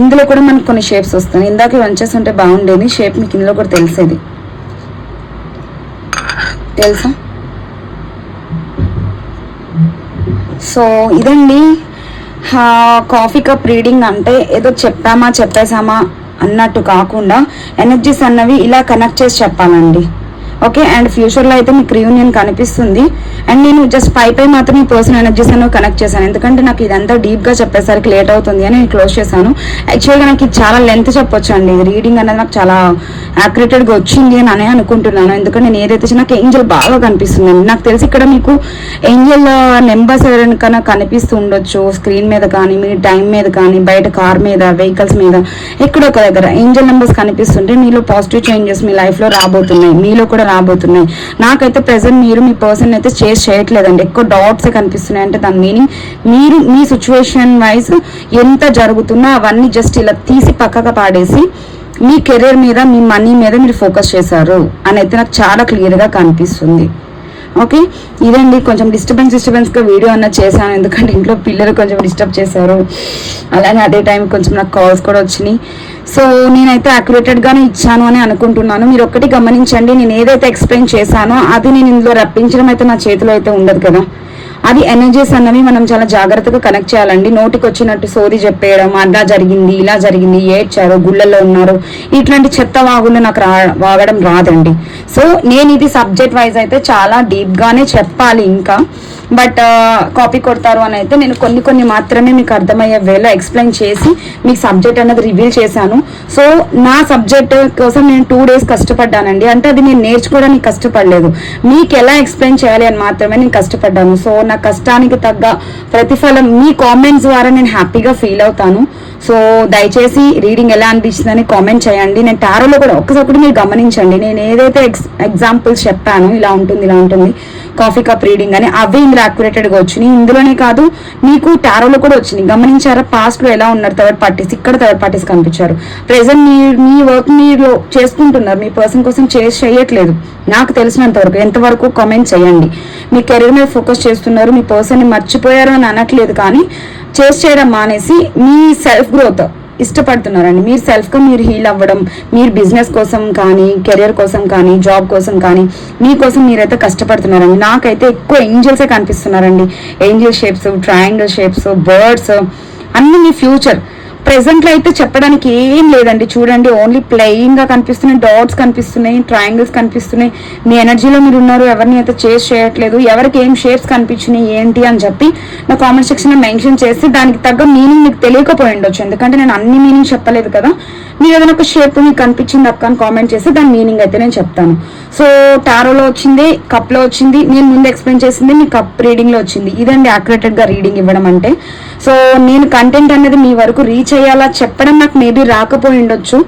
ఇందులో కూడా మనకు కొన్ని షేప్స్ వస్తాయి. ఇందాక వంచేసి ఉంటే బాగుండేది, షేప్ మీకు ఇందులో కూడా తెలిసేది తెలుసా. సో ఇదండి కాఫీ కప్ రీడింగ్. అంటే ఏదో చెప్పేసామా అన్నట్టు కాకుండా ఎనర్జీస్ అన్నవి ఇలా కనెక్ట్ చేసి చెప్పాలండి. ఓకే, అండ్ ఫ్యూచర్లో అయితే మీకు రీయూనియన్ కనిపిస్తుంది. అండ్ నేను జస్ట్ పై మాత్రం ఈ పర్సనల్ ఎనర్జీస్ అనేవి కనెక్ట్ చేశాను, ఎందుకంటే నాకు ఇదంతా డీప్గా చెప్పేసరికి లేట్ అవుతుంది అని నేను క్లోజ్ చేశాను. యాక్చువల్గా నాకు ఇది చాలా లెంత్ చెప్పొచ్చు అండి. రీడింగ్ అనేది నాకు చాలా యాక్యురేటెడ్గా వచ్చింది అని అనుకుంటున్నాను, ఎందుకంటే నేను ఏదైతే నాకు ఏంజల్ బాగా కనిపిస్తుంది. నాకు తెలిసి ఇక్కడ మీకు ఏంజల్ నెంబర్స్ ఎవరికైనా కనిపిస్తూ ఉండొచ్చు స్క్రీన్ మీద కానీ, మీ టైం మీద కానీ, బయట కార్ మీద, వెహికల్స్ మీద, ఎక్కడో ఒక దగ్గర ఏంజల్ నెంబర్స్ కనిపిస్తుంటే మీలో పాజిటివ్ చేంజెస్ మీ లైఫ్లో రాబోతున్నాయి, మీలో కూడా రాబోతున్నాయి. నాకైతే ప్రెసెంట్ మీరు మీ పర్సన్ అయితే చేంజ్ చేయట్లేదండి, ఎక్కువ డాట్స్ కనిపిస్తున్నాయి. అంటే దాని మీనింగ్ మీరు మీ సిచ్యువేషన్ వైజ్ ఎంత జరుగుతున్నా అవన్నీ జస్ట్ ఇలా తీసి పక్కగా పాడేసి మీ కెరీర్ మీద, మీ మనీ మీద మీరు ఫోకస్ చేశారు అని అయితే నాకు చాలా క్లియర్గా కనిపిస్తుంది. ఓకే, ఇదండి కొంచెం డిస్టర్బెన్స్గా వీడియో అన్నది చేశాను, ఎందుకంటే ఇంట్లో పిల్లలు కొంచెం డిస్టర్బ్ చేశారు. అలానే అదే టైం కొంచెం నాకు కాల్స్ కూడా వచ్చినాయి. సో నేనైతే యాక్యురేటెడ్గానే ఇచ్చాను అని అనుకుంటున్నాను. మీరు ఒక్కటి గమనించండి, నేను ఏదైతే ఎక్స్ప్లెయిన్ చేశానో అది నేను ఇందులో రప్పించడం అయితే నా చేతిలో అయితే ఉండదు కదా. అది ఎనర్జీస్ అన్నవి మనం చాలా జాగ్రత్తగా కనెక్ట్ చేయాలండి. నోటికి వచ్చినట్టు సోది చెప్పేయడం, అలా జరిగింది, ఇలా జరిగింది, ఏడ్చారు, గుళ్ళల్లో ఉన్నారు, ఇట్లాంటి చెత్త వాగులు నాకు వాగడం రాదండి. సో నేను ఇది సబ్జెక్ట్ వైజ్ అయితే చాలా డీప్గానే చెప్పాలి ఇంకా, బట్ కాపీ కొడతారు అని అయితే నేను కొన్ని మాత్రమే మీకు అర్థమయ్యే వేలో ఎక్స్ప్లెయిన్ చేసి మీకు సబ్జెక్ట్ అనేది రివీల్ చేశాను. సో నా సబ్జెక్ట్ కోసం నేను 2 days కష్టపడ్డానండి. అంటే అది నేను నేర్చుకోవడానికి కష్టపడలేదు, మీకు ఎలా ఎక్స్ప్లెయిన్ చేయాలి అని మాత్రమే నేను కష్టపడ్డాను. సో నా కష్టానికి తగ్గ ప్రతిఫలం మీ కామెంట్స్ ద్వారా నేను హ్యాపీగా ఫీల్ అవుతాను. సో దయచేసి రీడింగ్ ఎలా అనిపిస్తుందని కామెంట్ చేయండి. నేను టారోలో కూడా ఒక్కసారి మీరు గమనించండి, నేను ఏదైతే ఎగ్జాంపుల్స్ చెప్పాను ఇలా ఉంటుంది కాఫీ కప్ రీడింగ్ అని, అవి ఇందులో యాక్యురేటెడ్గా వచ్చినాయి. ఇందులోనే కాదు మీకు టారోలో కూడా వచ్చినాయి. గమనించారా పాస్ట్లో ఎలా ఉన్నారు థర్డ్ పార్టీస్, ఇక్కడ థర్డ్ పార్టీస్ కనిపించారు. ప్రెసెంట్ మీ వర్క్ మీరు చేసుకుంటున్నారు, మీ పర్సన్ కోసం చేయట్లేదు. నాకు తెలిసినంత వరకు ఎంతవరకు కామెంట్ చేయండి. మీ కెరీర్ మీద ఫోకస్ చేస్తున్నారు, మీ పర్సన్ని మర్చిపోయారు అని అనట్లేదు, కానీ చేయడం మానేసి మీ సెల్ఫ్ గ్రోత్ ఇష్టపడుతున్నారండి. మీరు సెల్ఫ్గా మీరు హీల్ అవ్వడం, మీరు బిజినెస్ కోసం కానీ, కెరియర్ కోసం కానీ, జాబ్ కోసం కానీ, మీకోసం మీరైతే కష్టపడుతున్నారండి. నాకైతే ఎక్కువ ఏంజల్సే కనిపిస్తున్నారండి. Angel shapes, triangle shapes, birds అన్ని మీ ఫ్యూచర్. ప్రెసెంట్లో అయితే చెప్పడానికి ఏం లేదండి. చూడండి, ఓన్లీ ప్లేయింగ్గా కనిపిస్తున్నాయి, డాట్స్ కనిపిస్తున్నాయి, ట్రయాంగిల్స్ కనిపిస్తున్నాయి. మీ ఎనర్జీలో మీరు ఉన్నారు, ఎవరిని అయితే చేస్ చేయట్లేదు. ఎవరికి ఏం షేప్స్ కనిపించినాయి ఏంటి అని చెప్పి నా కామెంట్ సెక్షన్లో మెన్షన్ చేసి దానికి తగ్గ మీనింగ్ మీకు తెలియకపోయి ఉండొచ్చు, ఎందుకంటే నేను అన్ని మీనింగ్ చెప్పలేదు కదా. మీరు ఏదైనా ఒక షేప్ మీకు కనిపించింది అక్క అని కామెంట్ చేసి దాని మీనింగ్ అయితే నేను చెప్తాను. సో టారోలో వచ్చింది, కప్లో వచ్చింది, నేను ముందు ఎక్స్ప్లెయిన్ చేసింది మీ కప్ రీడింగ్లో వచ్చింది. ఇదండి యాక్యురేటెడ్గా రీడింగ్ ఇవ్వడం అంటే. సో నేను కంటెంట్ అనేది మీ వరకు రీచ్ అయ్యేలా చెప్పడం నాకు మేబీ రాకపోయి ఉండొచ్చు.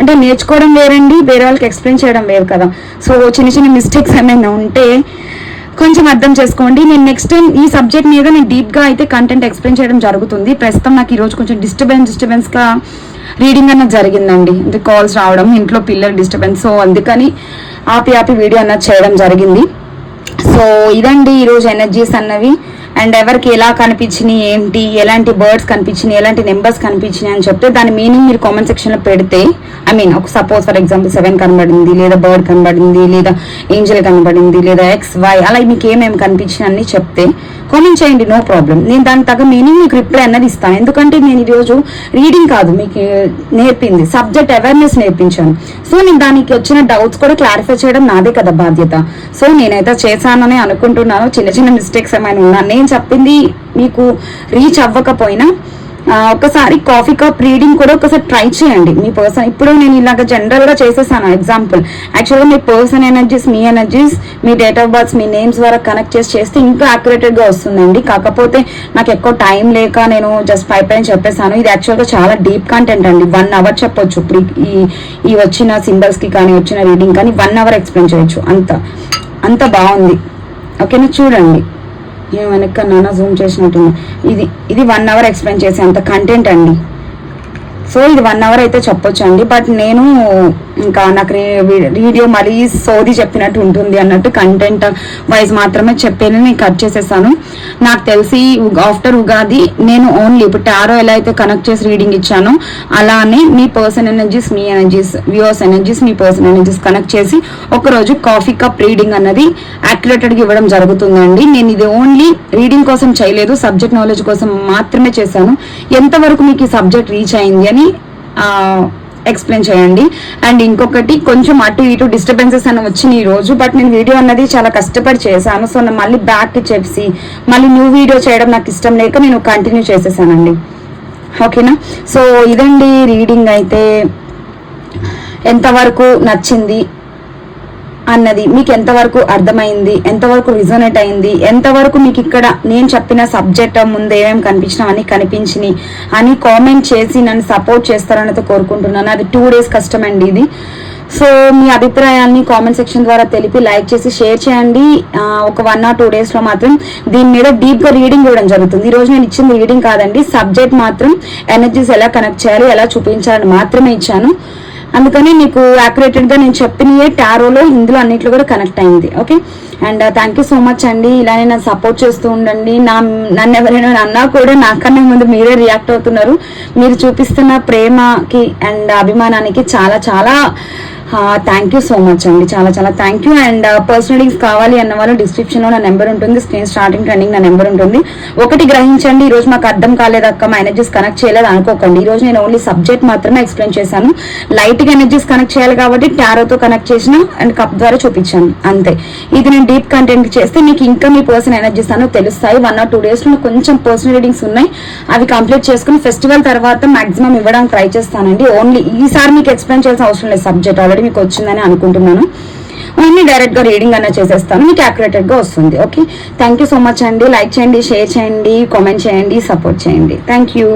అంటే నేర్చుకోవడం వేరండి, వేరే వాళ్ళకి ఎక్స్ప్లెయిన్ చేయడం వేరు కదా. సో చిన్న మిస్టేక్స్ ఏమైనా ఉంటే కొంచెం అర్థం చేసుకోండి. నేను నెక్స్ట్ టైం ఈ సబ్జెక్ట్ మీద నేను డీప్గా అయితే కంటెంట్ ఎక్స్ప్లెయిన్ చేయడం జరుగుతుంది. ప్రస్తుతం నాకు ఈరోజు కొంచెం డిస్టర్బెన్స్గా రీడింగ్ అన్నది జరిగిందండి. అంటే కాల్స్ రావడం, ఇంట్లో పిల్లలు డిస్టర్బెన్స్, సో అందుకని ఆపి వీడియో అన్నది చేయడం జరిగింది. సో ఇదండి ఈరోజు ఎనర్జీస్ అన్నవి. అండ్ ఎవరికి ఎలా కనిపించినాయి ఏంటి, ఎలాంటి బర్డ్స్ కనిపించినాయి, ఎలాంటి నెంబర్స్ కనిపించినాయి అని చెప్తే దాని మీనింగ్ మీరు కామెంట్ సెక్షన్లో పెడితే, ఐ మీన్ ఒక సపోజ్ ఫర్ ఎగ్జాంపుల్ 7 కనబడింది, లేదా బర్డ్ కనబడింది, లేదా ఏంజల్ కనబడింది, లేదా XY అలా మీకు ఏమేమి కనిపించినాయి అన్ని చెప్తే కామెంట్ చేయండి, నో ప్రాబ్లం. నేను దానికి తగ్గ మీనింగ్ మీకు రిప్లై అన్నది ఇస్తాను. ఎందుకంటే నేను ఈరోజు రీడింగ్ కాదు మీకు నేర్పింది, సబ్జెక్ట్ అవేర్నెస్ నేర్పించాను. సో నేను దానికి వచ్చిన డౌట్స్ కూడా క్లారిఫై చేయడం నాదే కదా బాధ్యత. సో నేనైతే చేశానని అనుకుంటున్నాను. చిన్న చిన్న మిస్టేక్స్ ఏమైనా ఉన్నా, నేను చెప్పింది మీకు రీచ్ అవ్వకపోయినా ఒకసారి కాఫీ కప్ రీడింగ్ కూడా ఒకసారి ట్రై చేయండి. మీ పర్సన్ ఇప్పుడు నేను ఇలాగ జనరల్గా చేసేసాను ఎగ్జాంపుల్. యాక్చువల్గా మీ పర్సన్ ఎనర్జీస్, మీ ఎనర్జీస్, మీ డేట్ ఆఫ్ బర్త్స్, మీ నేమ్స్ ద్వారా కనెక్ట్ చేస్తే ఇంకా యాక్యురేటెడ్గా వస్తుందండి. కాకపోతే నాకు ఎక్కువ టైం లేక నేను జస్ట్ పైన చెప్పేసాను. ఇది యాక్చువల్గా చాలా డీప్ కంటెంట్ అండి. 1 అవర్ చెప్పొచ్చు. ఇప్పుడు ఈ వచ్చిన సింబల్స్కి కానీ వచ్చిన రీడింగ్ కానీ 1 అవర్ ఎక్స్ప్లెయిన్ చేయొచ్చు. అంత బాగుంది. ఓకేనా, చూడండి. నేను వెనక నాన్న జూమ్ చేసినట్టుంది. ఇది 1 అవర్ ఎక్స్ప్లెయిన్ చేసే అంత కంటెంట్ అండి. సో ఇది 1 అవర్ అయితే చెప్పొచ్చు అండి. బట్ నేను ఇంకా నాకు వీడియో మరీ సోది చెప్పినట్టు ఉంటుంది అన్నట్టు కంటెంట్ వైజ్ మాత్రమే చెప్పాను. నేను కట్ చేసేసాను. నాకు తెలిసి ఆఫ్టర్ ఉగాది నేను ఓన్లీ ఇప్పుడు టారో ఎలా అయితే కనెక్ట్ చేసి రీడింగ్ ఇచ్చానో అలానే మీ పర్సన్ ఎనర్జీస్, మీ ఎనర్జీస్, వ్యూవర్స్ ఎనర్జీస్, మీ పర్సన్ ఎనర్జీస్ కనెక్ట్ చేసి ఒకరోజు కాఫీ కప్ రీడింగ్ అన్నది యాక్యురేటెడ్గా ఇవ్వడం జరుగుతుందండి. నేను ఇది ఓన్లీ రీడింగ్ కోసం చేయలేదు, సబ్జెక్ట్ నాలెడ్జ్ కోసం మాత్రమే చేశాను. ఎంతవరకు మీకు ఈ సబ్జెక్ట్ రీచ్ అయింది అని ఎక్స్ప్లెయిన్ చేయండి. అండ్ ఇంకొకటి, కొంచెం అటు ఇటు డిస్టర్బెన్సెస్ అని వచ్చినాయి ఈ రోజు. బట్ నేను వీడియో అన్నది చాలా కష్టపడి చేశాను. సో నేను మళ్ళీ బ్యాక్ చేసి మళ్ళీ న్యూ వీడియో చేయడం నాకు ఇష్టం లేక నేను కంటిన్యూ చేసేసానండి. ఓకేనా, సో ఇదండి రీడింగ్. అయితే ఎంతవరకు నచ్చింది అన్నది మీకు ఎంతవరకు అర్థమైంది, ఎంతవరకు రిజోనేట్ అయింది, ఎంతవరకు మీకు ఇక్కడ నేను చెప్పిన సబ్జెక్ట్ ముందు ఏమేమి కనిపించినా అని కనిపించినాయి అని కామెంట్ చేసి నన్ను సపోర్ట్ చేస్తారని కోరుకుంటున్నాను. అది 2 days కష్టం అండి ఇది. సో మీ అభిప్రాయాన్ని కామెంట్ సెక్షన్ ద్వారా తెలిపి లైక్ చేసి షేర్ చేయండి. ఒక 1 or 2 daysలో మాత్రం దీని మీద డీప్గా రీడింగ్ ఇవ్వడం జరుగుతుంది. ఈ రోజు నేను ఇచ్చింది రీడింగ్ కాదండి, సబ్జెక్ట్ మాత్రం ఎనర్జీస్ ఎలా కనెక్ట్ చేయాలి, ఎలా చూపించాలని మాత్రమే ఇచ్చాను. అందుకని మీకు యాక్యురేటెడ్గా నేను చెప్పినయే టారోలో ఇందులో అన్నిట్లో కూడా కనెక్ట్ అయింది. Okay, and thank you so much అండి. ఇలానే నన్ను సపోర్ట్ చేస్తూ ఉండండి. నన్ను ఎవరైనా అన్నా కూడా నాకన్నా ముందు మీరే రియాక్ట్ అవుతున్నారు. మీరు చూపిస్తున్న ప్రేమకి అండ్ అభిమానానికి చాలా చాలా థ్యాంక్ యూ సో మచ్ అండి. చాలా చాలా థ్యాంక్ యూ. అండ్ పర్సనల్ కావాలి అన్న వాళ్ళు డిస్క్రిప్షన్లో నా నెంబర్ ఉంటుంది, స్క్రీన్ స్టార్టింగ్ ట్రెండింగ్ నా నెంబర్ ఉంటుంది. ఒకటి గ్రహించండి, ఈరోజు మాకు అర్థం కాలేదక్క, మా ఎనర్జీస్ కనెక్ట్ చేయలేదు అనుకోకండి. ఈరోజు నేను ఓన్లీ సబ్జెక్ట్ మాత్రమే ఎక్స్ప్లెయిన్ చేశాను. లైట్గా ఎనర్జీస్ కనెక్ట్ చేయాలి కాబట్టి టారోతో కనెక్ట్ చేసిన అండ్ కప్ ద్వారా చూపించాను అంతే. ఇది నేను డీప్ కంటెంట్ చేస్తే మీకు ఇంకా మీ పర్సనల్ ఎనర్జీస్ అన్నది తెలుస్తాయి. 1 or 2 daysలో కొంచెం పర్సనల్ రీడింగ్స్ ఉన్నాయి, అవి కంప్లీట్ చేసుకుని ఫెస్టివల్ తర్వాత మాక్సిమం ఇవ్వడానికి ట్రై చేస్తానండి. ఓన్లీ ఈసారి మీకు ఎక్స్ప్లెయిన్ చేయాల్సిన అవసరం లేదు, సబ్జెక్ట్ ఆల్రెడీ మీకు వచ్చిందని అనుకుంటున్నాను. ఓన్లీ డైరెక్ట్ గా రీడింగ్ అన్న చేసేస్తాను, మీకు యాక్యురేటెడ్ గా వస్తుంది. Okay, thank you so much అండి. లైక్ చేయండి, షేర్ చేయండి, కామెంట్ చేయండి, సపోర్ట్ చేయండి. Thank you.